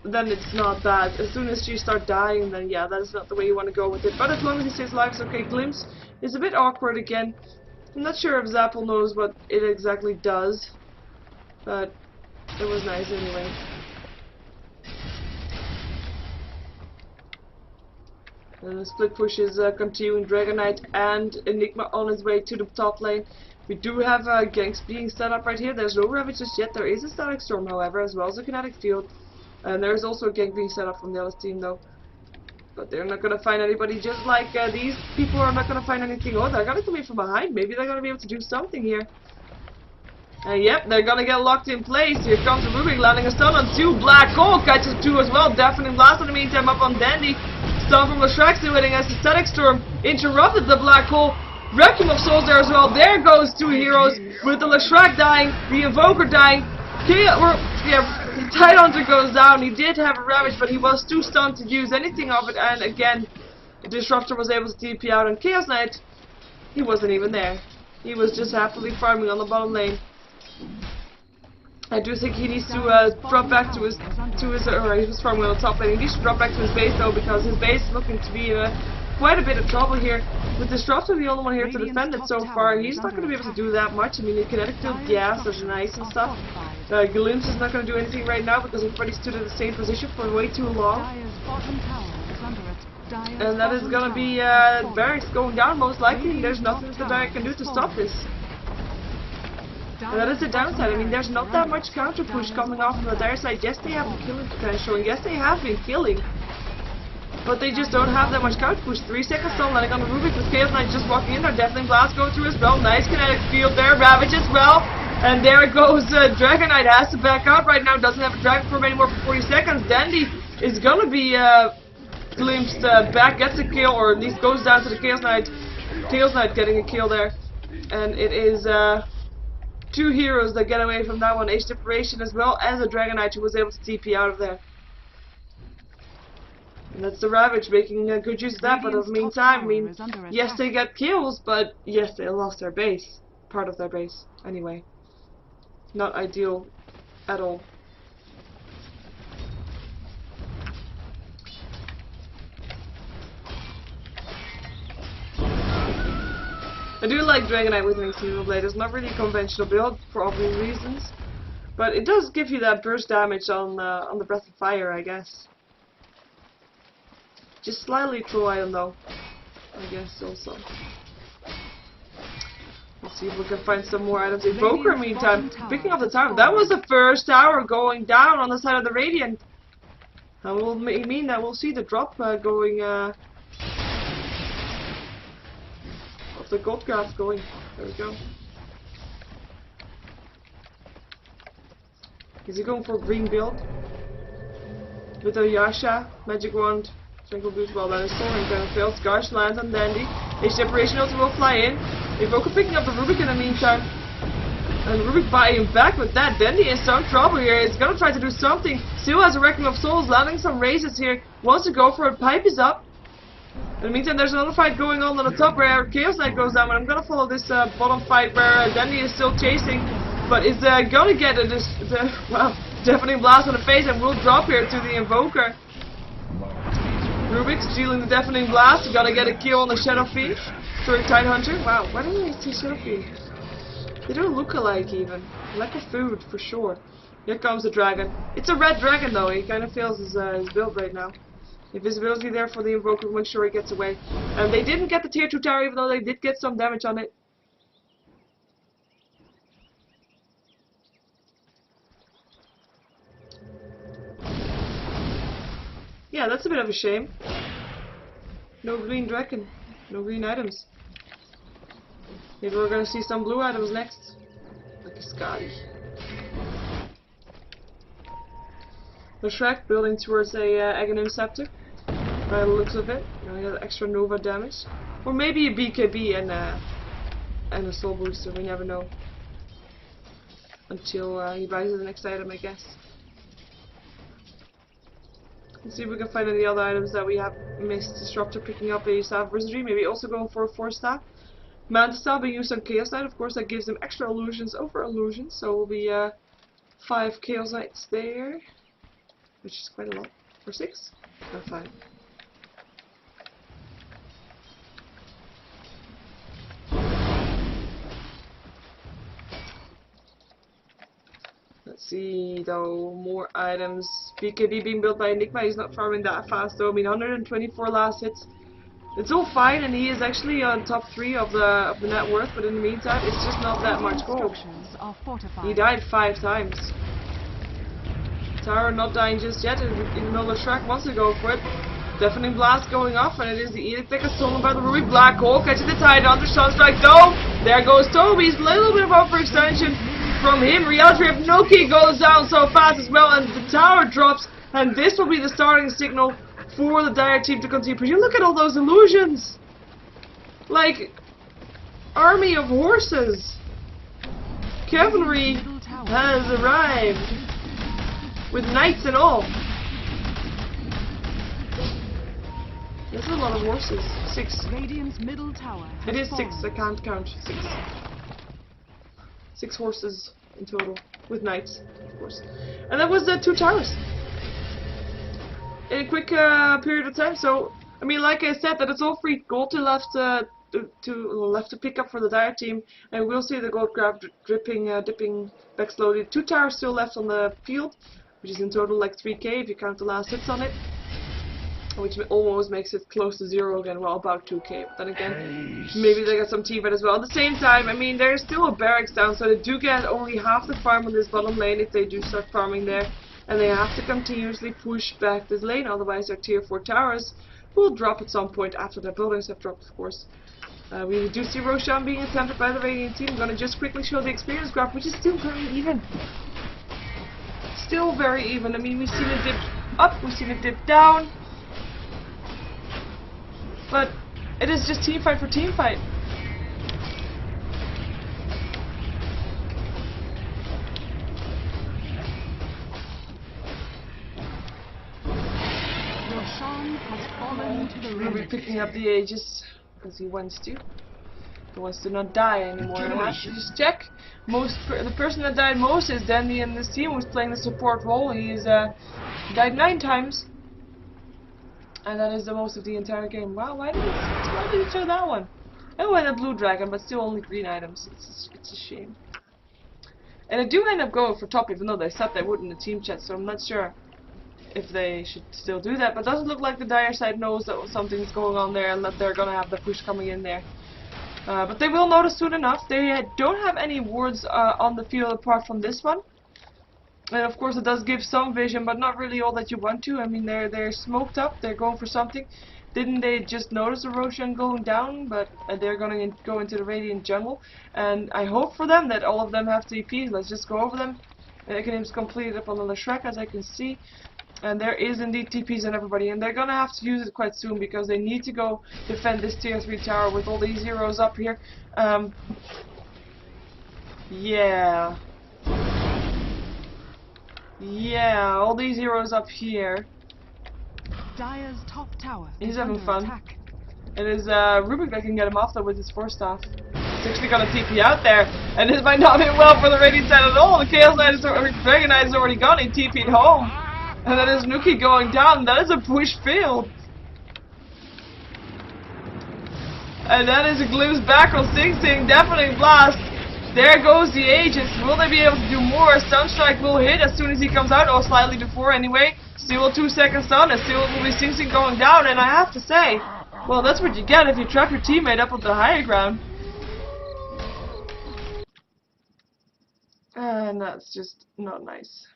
then it's not bad. As soon as you start dying, then yeah, that is not the way you want to go with it. But as long as he stays alive, it's okay. Glimpse is a bit awkward again. I'm not sure if Zapple knows what it exactly does, but it was nice anyway. The split push is continuing. Dragonite and Enigma on his way to the top lane. We do have ganks being set up right here. There's no Ravage just yet. There is a Static Storm, however, as well as a Kinetic Field. And there's also a gank being set up from the other team, though. But they're not going to find anybody, just like these people are not going to find anything. Oh, they're going to come in from behind. Maybe they're going to be able to do something here. Yep, they're going to get locked in place. Here comes Rubik landing a stun on 2. Black Hole catches 2 as well. Deafening Blast in the meantime up on Dandy. Stun from Leshrac still hitting as the Static Storm interrupted the Black Hole. Requiem of Souls there as well. There goes 2 heroes with the Leshrac dying, the Invoker dying. The Tidehunter goes down. He did have a Ravage, but he was too stunned to use anything of it. And again, Disruptor was able to TP out. And Chaos Knight, he wasn't even there. He was just happily farming on the bottom lane. I do think he needs to drop back to his or he was farming on the top lane. He needs to drop back to his base though, because his base is looking to be quite a bit of trouble here. With Disruptor the only one here to defend it so far, he's not going to be able to do that much. I mean, the Kinetic Field, yes, there's an ice and stuff. Galims is not going to do anything right now because everybody stood in the same position for way too long. And that is going to be barracks going down most likely. There's nothing that the barrack can do to stop this. And that is the downside. I mean, there's not that much counter push coming off from the dire side. Yes, they have killing potential, and yes, they have been killing. But they just don't have that much counter push. 3 seconds still landing on the Rubik with Chaos Knight just walking in there. Deafening Blast going through as well. Nice Kinetic Field there. Ravage as well. And there goes Dragonite. Has to back out right now. Doesn't have a Dragon Form anymore for 40 seconds. Dandy is going to be glimpsed back. Gets a kill, or at least goes down to the Chaos Knight. Chaos Knight getting a kill there. And it is 2 heroes that get away from that one. Age Separation as well as a Dragonite who was able to TP out of there. And that's the Ravage making good use of that, but in the meantime, I mean, yes, they get kills, but yes, they lost their base. Part of their base, anyway. Not ideal at all. I do like Dragonite with Xenoblade Blade. It's not really a conventional build for obvious reasons, but it does give you that burst damage on the Breath of Fire, I guess. Just slightly true item though, I guess also. Let's see if we can find some more items. Invoker, meantime, picking up the tower. That was the first tower going down on the side of the Radiant. And will mean that we'll see the drop going of the gold graph going. There we go. Is he going for a green build? With a Yasha, Magic Wand, Twinkle Boots, well that is soaring down the field. Scarsh lands on Dandy. Age Separation also will fly in. Evoker picking up the Rubik in the meantime. And Rubik buying back with that. Dandy is some trouble here. He's gonna try to do something. Still has a Wrecking of Souls, landing some raises here. Wants to go for it. Pipe is up. In the meantime, there's another fight going on the top where Chaos Knight goes down. But I'm gonna follow this bottom fight where Dandy is still chasing. But is gonna get it. Well, definitely blast on the face and will drop here to the Invoker. Rubik stealing the Deafening Blast. Gonna get a kill on the Shadow Fiend. Sorry, Tidehunter. Wow, why don't they see Shadow Fiend? They don't look alike even. Lack of food for sure. Here comes the dragon. It's a red dragon though. He kind of fails his build right now. Invisibility there for the Invoker. Make sure he gets away. And they didn't get the tier 2 tower, even though they did get some damage on it. Yeah, that's a bit of a shame. No green dragon. No green items. Maybe we're gonna see some blue items next. Like a Scotty. Leshrac building towards a Aghanim Scepter. By the looks of it. He has extra Nova damage. Or maybe a BKB and a Soul Booster, we never know. Until he buys the next item, I guess. Let's see if we can find any other items that we have missed. Disruptor picking up a Staff Wizardry, maybe also going for a 4-staff. Manta Staff being used on Chaos Knight, of course that gives them extra illusions over illusions, so it will be 5 Chaos Knights there. Which is quite a lot. For 6? Or 5. Let's see though, more items. BKB being built by Enigma, he's not farming that fast though. I mean, 124 last hits It's all fine, and he is actually on top 3 of the net worth, but in the meantime, it's just not that much gold. He died 5 times. Tower not dying just yet, even though the Shrek wants to go for it. Deafening blast going off, and it is the edict that gets stolen by the Ruby. Black hole catching the tide onto Sunstrike. Dome! There goes Toby's little bit of overextension from him. Reality of Nuki goes down so fast as well, and the tower drops, and this will be the starting signal for the Dire team to continue. But you look at all those illusions! Like, army of horses! Cavalry has arrived! With knights and all! There's a lot of horses. 6. Radiant's middle tower. It is 6, I can't count. 6. 6 horses in total. With knights, of course. And that was the 2 towers. In a quick period of time. So, I mean, like I said, that it's all free gold to left to pick up for the Dire team. And we'll see the gold grab dipping back slowly. 2 towers still left on the field, which is in total like 3k if you count the last hits on it. Which almost makes it close to 0 again, well, about 2k. But then again, maybe they got some team fight as well. At the same time, I mean, there's still a barracks down, so they do get only half the farm on this bottom lane if they do start farming there. And they have to continuously push back this lane, otherwise their tier 4 towers will drop at some point after their buildings have dropped, of course. We do see Roshan being attempted by the Radiant team. I'm going to just quickly show the experience graph, which is still very even. Still very even. I mean, we've seen it dip up, we've seen it dip down. But it is just team fight for team fight. Roshan has fallen to the Ruby picking up the Aegis because he wants to. He wants to not die anymore. And I have to just check. The person that died most is Dandy in this team, who's playing the support role. He's died 9 times. And that is the most of the entire game. Wow, why did you show that one? Oh, and a blue dragon, but still only green items. It's a shame. And I do end up going for top, even though they said they would in the team chat, so I'm not sure if they should still do that. But it doesn't look like the Dire side knows that something's going on there and that they're gonna have the push coming in there. But they will notice soon enough. They don't have any wards on the field apart from this one. And of course it does give some vision, but not really all that you want to. I mean, they're smoked up, they're going for something. Didn't they just notice the Roshan going down, but they're going to go into the Radiant jungle. And I hope for them that all of them have TPs. Let's just go over them. Nickname's completed up on the Shrek, as I can see. And there is indeed TPs on everybody, and they're going to have to use it quite soon because they need to go defend this tier 3 tower with all these zeros up here. Yeah. Yeah, all these heroes up here. Dire's top tower. He's having fun. It is Rubik that can get him off though with his 4-staff. He's actually gonna TP out there, and this might not be well for the Radiant side at all. The Chaos Knight Dragon Knight is already gone. He TP'd home, and then there's Nuki going down. That is a push field, and that is a glimpse back on Sing Sing. Definitely blast. There goes the Aegis. Will they be able to do more? Sunstrike will hit as soon as he comes out, or slightly before anyway. Still 2 seconds on, and still will be Sing Sing going down, and I have to say, well, that's what you get if you trap your teammate up on the higher ground. And that's just not nice.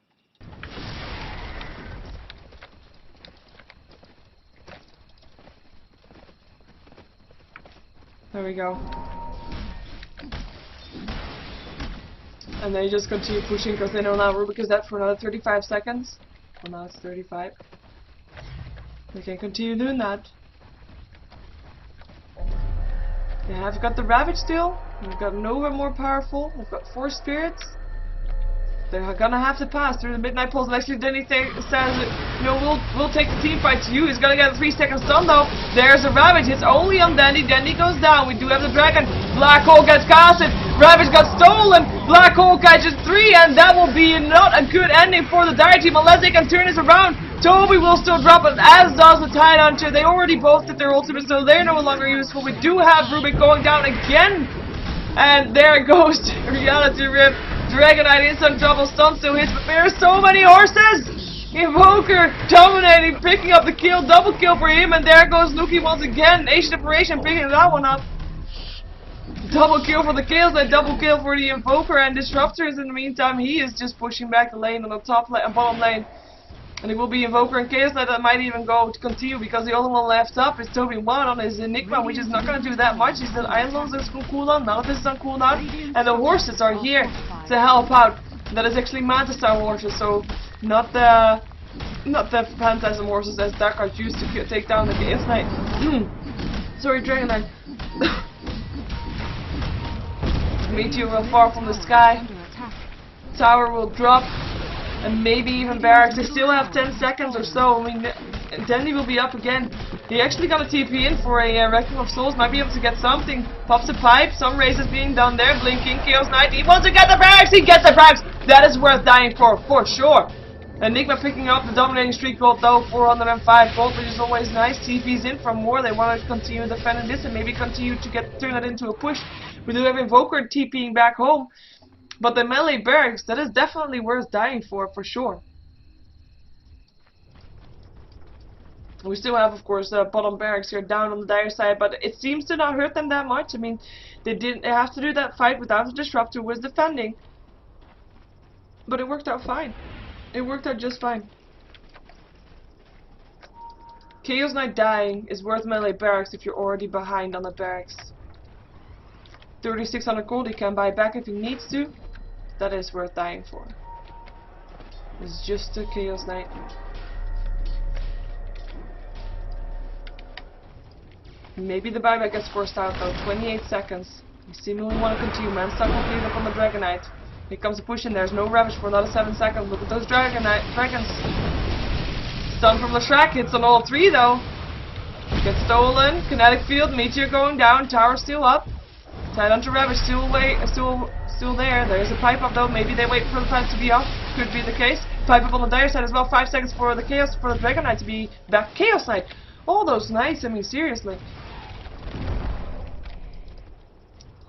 There we go. And they just continue pushing because they know now Rubik is dead for another 35 seconds. Well, now it's 35. They can continue doing that. They have got the Ravage still. They've got Nova more powerful. They've got 4 spirits. They're gonna have to pass through the midnight pulse. And actually, Denny says, you know, we'll take the team fight to you. He's gonna get a 3-second stun though. There's a Ravage. It's only on Dandy. Dandy goes down. We do have the dragon. Black Hole gets casted. Ravage got stolen. Black Hole catches 3, and that will be not a good ending for the Dire team unless they can turn this around. Toby will still drop it, as does the Tide Hunter. They already both did their ultimate, so they're no longer useful. We do have Rubik going down again, and there goes Reality Rip. Dragon Knight is on double stun, still hits, but there are so many horses! Invoker dominating, picking up the kill, double kill for him, and there goes Nuki once again. Asian Operation picking that one up. Double kill for the Chaos Knight, double kill for the Invoker, and Disruptors in the meantime, he is just pushing back the lane on the top and bottom lane. And it will be Invoker and Chaos Knight that might even go to continue, because the only one left up is Toby 1 on his Enigma, which is not going to do that much. He's the Iron Loans is on cooldown, none of this is on cooldown, and the horses are here to help out. That is actually Manta style horses, so not the Phantasm horses as Dark used to take down the Chaos Knight. Sorry, Dragon Knight. Meteor will fall from the sky. Tower will drop. And maybe even Barracks. They still have 10 seconds or so. I mean, Dandy will be up again. He actually got a TP in for a Wrecking of Souls. Might be able to get something. Pops a pipe. Some races being done there. Blinking. Chaos Knight. He wants to get the Barracks. He gets the Barracks. That is worth dying for sure. Enigma picking up the dominating streak gold though. 405 gold, which is always nice. TP's in from more. They want to continue defending this and maybe continue to turn that into a push. We do have Invoker TPing back home. But the melee barracks, that is definitely worth dying for sure. We still have, of course, bottom barracks here down on the dire side, but it seems to not hurt them that much. I mean, they have to do that fight without the Disruptor, who was defending. But it worked out fine. It worked out just fine. Chaos Knight dying is worth melee barracks if you're already behind on the barracks. 3600 gold he can buy back if he needs to. That is worth dying for. It's just a Chaos Knight. Maybe the buyback gets forced out though. 28 seconds. You seemingly want to continue. Manstock will clean up on the Dragon Knight. Here comes a push in. There's no Ravage for another 7 seconds. Look at those dragons. Stun from the Shrek. Hits on all 3 though. Gets stolen. Kinetic field. Meteor going down. Tower still up. Tied onto Ravage. Still there. There's a pipe up though. Maybe they wait for the pipe to be off. Could be the case. Pipe up on the dire side as well. 5 seconds for the Dragon Knight to be back. Chaos Knight. All those knights. I mean, seriously.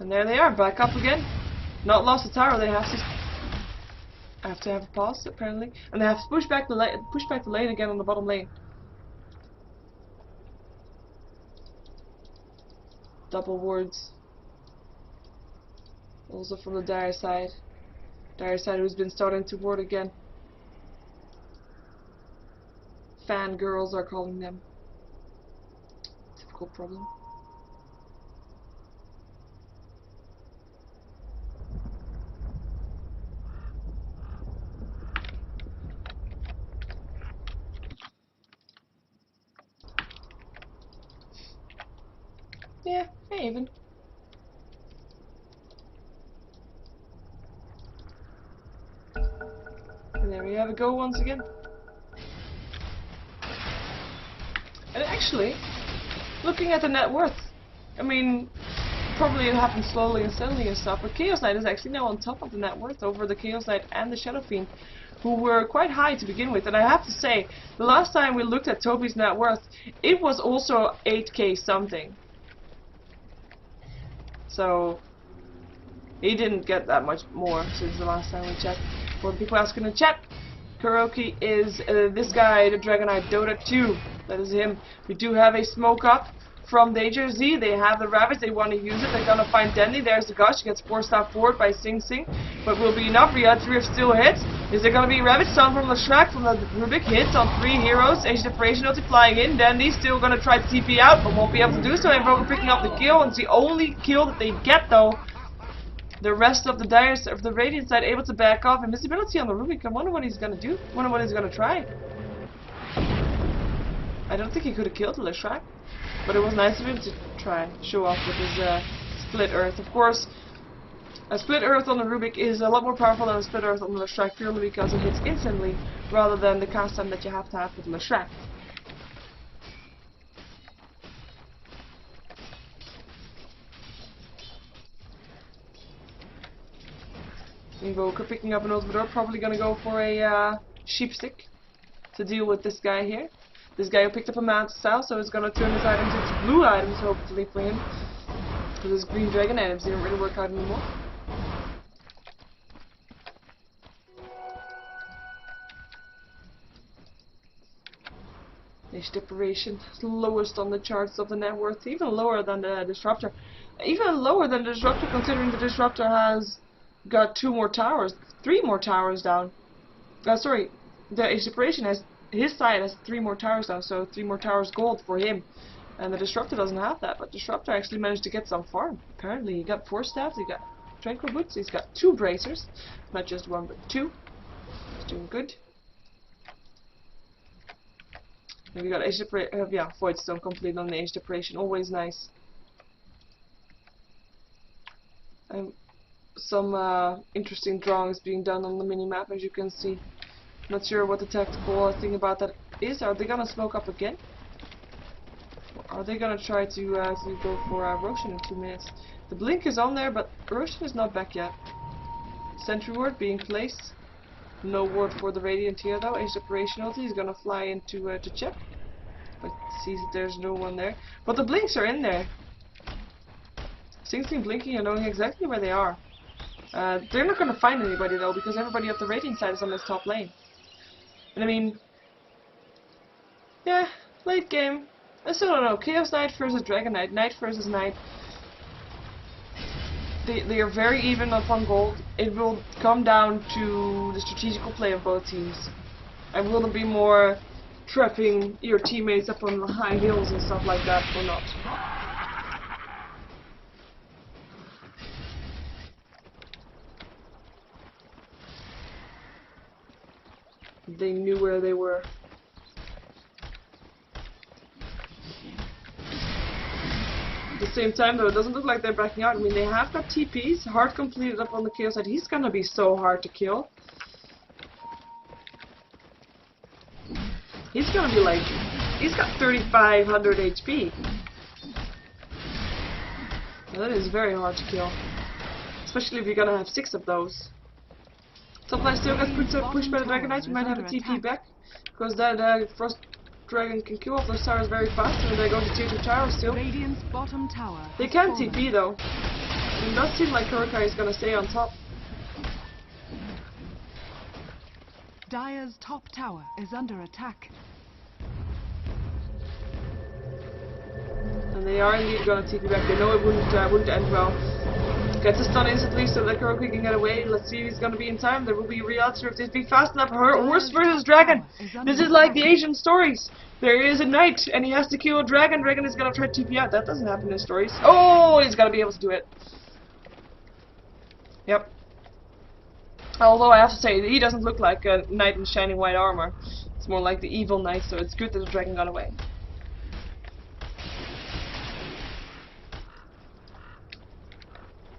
And there they are. Back up again. Not lost the tower. They have to have a pause apparently, and they have to push back the lane again on the bottom lane. Double wards. Also from the dire side. Dire side who's been starting to ward again. Fangirls are calling them. Typical problem. Yeah, hey even. And there we have a go once again. And actually, looking at the net worth, I mean, probably it happened slowly and steadily and stuff, but Chaos Knight is actually now on top of the net worth over the Chaos Knight and the Shadow Fiend, who were quite high to begin with. And I have to say, the last time we looked at Toby's net worth, it was also 8k something. So, he didn't get that much more since the last time we checked. For the people asking in the chat, Kuroki is this guy, the Dragon Knight Dota 2. That is him. We do have a smoke up from DangerZ. They have the Ravage, they want to use it. They're gonna find Dandy. There's the Gush, gets forced out forward by Sing Sing. But will be enough. Riyadh Drift still hits. Is there gonna be Ravage? Stun from the Shrek, from the Rubik, hits on 3 heroes. Ancient Operation multiplying in. Dandy's still gonna try to TP out, but won't be able to do so. Invoker picking up the kill, and it's the only kill that they get though. The rest of the Radiant side able to back off. Invisibility on the Rubik. I wonder what he's gonna do. I wonder what he's gonna try. I don't think he could have killed the Shrek, but it was nice of him to try show off with his split earth. Of course, a split earth on the Rubik is a lot more powerful than a split earth on the Shrek, purely because it hits instantly rather than the cast time that you have to have with the Shrek. Invoker picking up an ultimate, probably gonna go for a sheep stick to deal with this guy here. This guy who picked up a Manta style, so he's gonna turn his items into blue items, hopefully for him. Because his green dragon items didn't really work out anymore. Age Deprivation, lowest on the charts of the net worth, even lower than the Disruptor. Even lower than the Disruptor, considering the Disruptor has got 2 more towers, 3 more towers down. Sorry, the Age Deprivation has, his side has 3 more towers down, so 3 more towers gold for him. And the Disruptor doesn't have that, but Disruptor actually managed to get some farm. Apparently he got 4 stabs, he got Tranquil Boots, he's got 2 bracers. Not just 1, but 2. He's doing good. And we got Age Deprivation, yeah, Void Stone complete on the Age Deprivation, always nice. Some interesting drawings being done on the mini-map, as you can see. Not sure what the tactical thing about that is. Are they gonna smoke up again? Or are they gonna try to go for Roshan in 2 minutes? The blink is on there, but Roshan is not back yet. Sentry ward being placed. No ward for the Radiant here though. Age Deprivation ulti is gonna fly into to check, but sees that there's no one there. But the blinks are in there. 16 blinking and knowing exactly where they are. They're not gonna find anybody though, because everybody up the Radiant side is on this top lane. And I mean, yeah, late game. I still don't know. Chaos Knight versus Dragon Knight, Knight versus Knight. They are very even up on gold. It will come down to the strategical play of both teams. And will there be more trapping your teammates up on the high hills and stuff like that or not? They knew where they were. At the same time though, it doesn't look like they're backing out. I mean, they have got TPs, hard completed up on the Chaos side. He's gonna be so hard to kill. He's gonna be like, he's got 3,500 HP. Now that is very hard to kill. Especially if you're gonna have 6 of those. Top line still gets pushed by the Dragon Knight. You might have a TP back, because that Frost Dragon can kill off those towers very fast, and they go to tier 2 towers still. Radiant's bottom tower They can TP though. It does seem like Kurokai is gonna stay on top. Dire's top tower is under attack. And they are indeed gonna TP back. They know it wouldn't end well. Gets a stun instantly so that Kurokai can get away. Let's see if he's gonna be in time. There will be a re-answer if this be fast enough. Horse versus Dragon. This is like the Asian stories. There is a knight and he has to kill a dragon. Dragon is gonna try to TP out. That doesn't happen in stories. Oh, he's gonna be able to do it. Yep. Although I have to say, he doesn't look like a knight in shining white armor. It's more like the evil knight, so it's good that the dragon got away.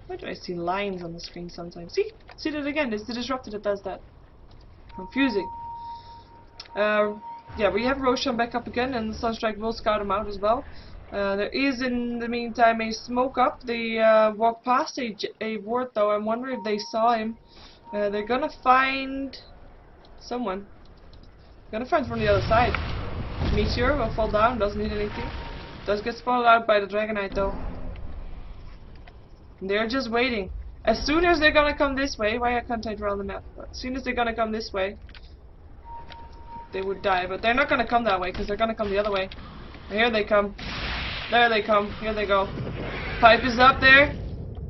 Why do I see lines on the screen sometimes? See that again. It's the Disruptor that does that. Confusing. Yeah, we have Roshan back up again, and Sunstrike will scout him out as well. There is, in the meantime, a smoke up. They walk past a ward, though. I'm wondering if they saw him. They're gonna find someone. Gonna find from the other side. Meteor will fall down. Doesn't need anything. Does get spotted out by the Dragon Knight, though. They're just waiting. As soon as they're gonna come this way, why can't I draw the map? As soon as they're gonna come this way, they would die. But they're not gonna come that way, because they're gonna come the other way. And here they come. There they come. Here they go. Pipe is up there.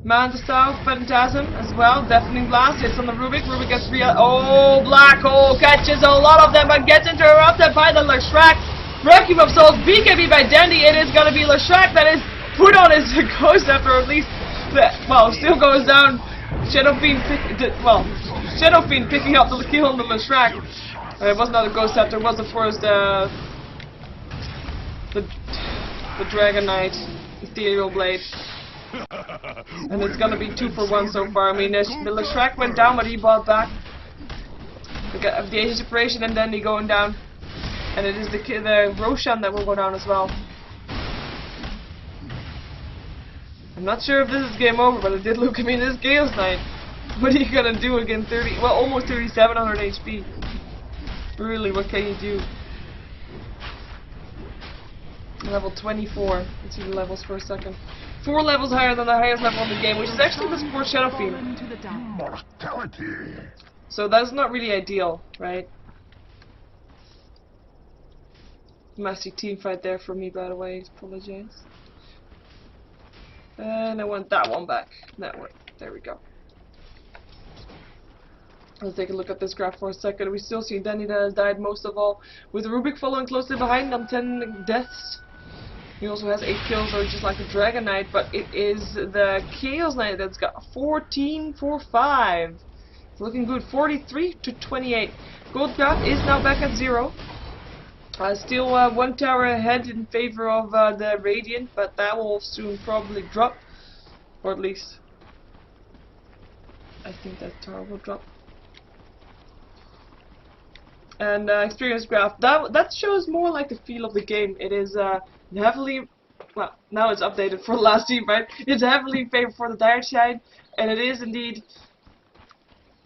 Manta South, Phantasm as well. Deafening Blast hits on the Rubik. Rubik gets oh, Black Hole catches a lot of them, but gets interrupted by the Leshrac. Requiem of Souls, BKB by Dandy. It is gonna be Leshrac that is put on his ghost after at least. Well, still goes down. Shadow Fiend picking up the kill on the Leshrac. It was not a Ghost Scepter, it was of course the Dragon Knight Ethereal Blade. And it's gonna be 2 for 1 so far. I mean, the Leshrac went down, but he bought back. We got the Age Separation and then he going down. And it is the Roshan that will go down as well. I'm not sure if this is game over, but it did look, I mean, this Chaos Knight. What are you gonna do against almost 3,700 HP? Really, what can you do? Level 24. Let's see the levels for a second. 4 levels higher than the highest level in the game, which is actually the support Shadow Fiend. So that's not really ideal, right? Messy team fight there for me, by the way. Apologize. And I want that one back. That one. There we go. Let's take a look at this graph for a second. We still see Danny that has died most of all, with Rubik following closely behind on 10 deaths. He also has 8 kills, or just like the Dragon Knight, but it is the Chaos Knight that's got 14 for 5. It's looking good. 43 to 28. Gold graph is now back at 0. Still 1 tower ahead in favor of the Radiant, but that will soon probably drop. Or at least, I think that tower will drop. And experience graph, that shows more like the feel of the game. It is heavily, well, now it's updated for the last team, right? It's heavily in favor for the Dire side, and it is indeed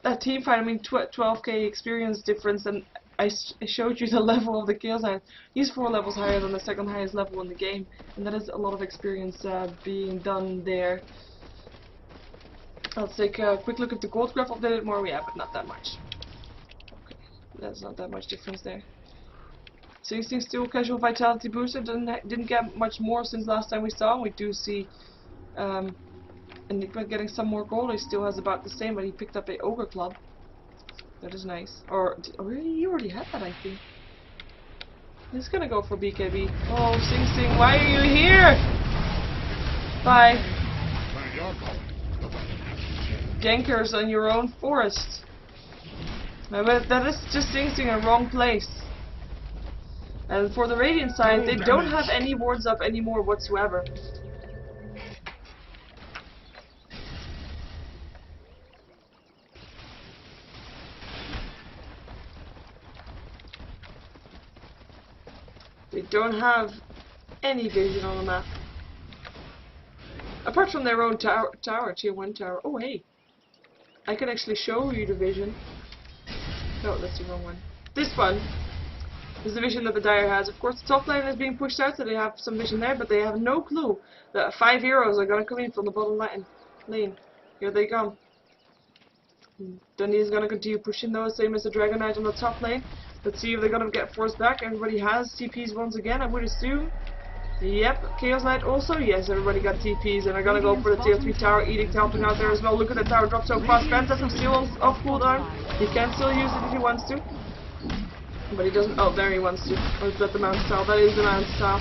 that team fight. I mean, 12k experience difference, and I showed you the level of the Chaos Knight. He's 4 levels higher than the second highest level in the game, and that is a lot of experience being done there. Let's take a quick look at the gold graph. Updated more, yeah, but not that much. That's not that much difference there. 16 still casual vitality booster, didn't get much more since last time we saw him. We do see Enigma getting some more gold. He still has about the same, but he picked up a Ogre Club. That is nice. Or he already had that, I think. He's gonna go for BKB. Oh, Sing Sing, why are you here? Bye. Gankers on your own forest. But that is just Sing Sing in the wrong place. And for the Radiant side, they don't have any wards up anymore whatsoever. They don't have any vision on the map. Apart from their own tower, tier 1 tower. Oh hey, I can actually show you the vision. No, that's the wrong one. This one is the vision that the Dire has. Of course, the top lane is being pushed out, so they have some vision there, but they have no clue that 5 heroes are gonna come in from the bottom lane. Here they come. Then he's gonna continue pushing those, same as the Dragon Knight on the top lane. Let's see if they're gonna get forced back. Everybody has TPs once again, I would assume. Yep, Chaos Knight also. Yes, everybody got TPs, and they're gonna go for the tier 3 tower. Edict helping out there as well. Look at the tower drop so fast. Phantasm still off cooldown. He can still use it if he wants to. But he doesn't. Oh, there he wants to. Or is that the Mount Style? That is the Mount Style.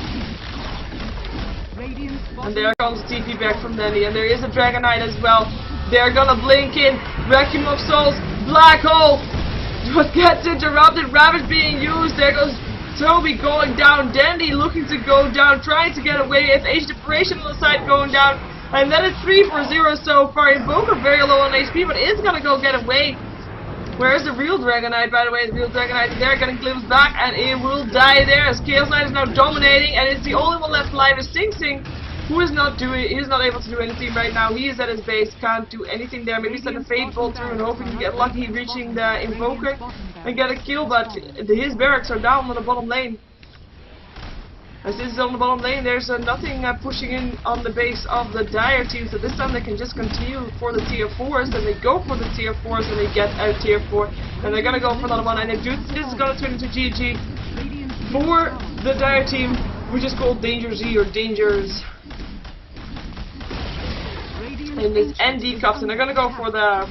And there comes TP back from Danny. And there is a Dragon Knight as well. They're gonna blink in. Vacuum of Souls. Black Hole. What gets interrupted? Ravage being used. There goes Toby going down. Dandy looking to go down. Trying to get away. It's Age Depression on the side going down. And that is 3 for 0 so far. Invoker very low on HP, but is gonna go get away. Where's the real Dragon Knight, by the way? The real Dragon Knight is there, getting glimpsed back, and it will die there as Chaos Knight is now dominating, and it's the only one left alive is Sing Sing, who is not able to do anything right now. He is at his base, can't do anything there. Maybe send a Fate Bolt through and hoping to get lucky reaching the Invoker and get a kill, but his barracks are down on the bottom lane. As this is on the bottom lane, there's nothing pushing in on the base of the Dire team, so this time they can just continue for the tier 4s, and they go for the tier 4s, and they get out tier 4, and they're gonna go for another one, and they do. This is gonna turn into GG for the Dire team, which is called DangerZ or DangerZ in this NDCups, and they're gonna go for the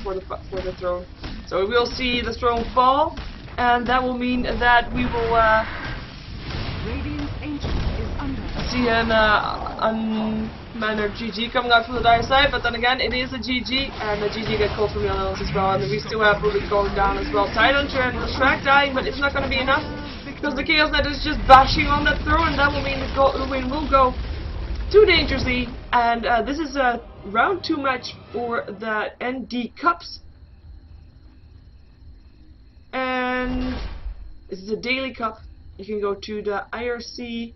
throne. So we will see the throne fall, and that will mean that we will see an unmannered GG coming out from the Dire side, but then again, it is a GG, and the GG get called from the others as well, and we still have Rubik going down as well. Tidehunter and the Shrek dying, but it's not going to be enough, because the Chaos Knight is just bashing on that throne, and that will mean the win will go to DangerZ, and this is a round 2 match for the NDCups, and this is a daily cup. You can go to the IRC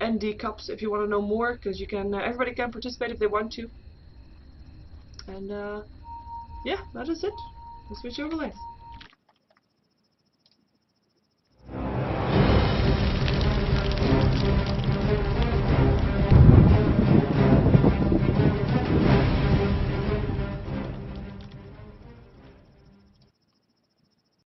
NDCups if you want to know more, because you can. Everybody can participate if they want to. And yeah, that is it. Let's switch overlays.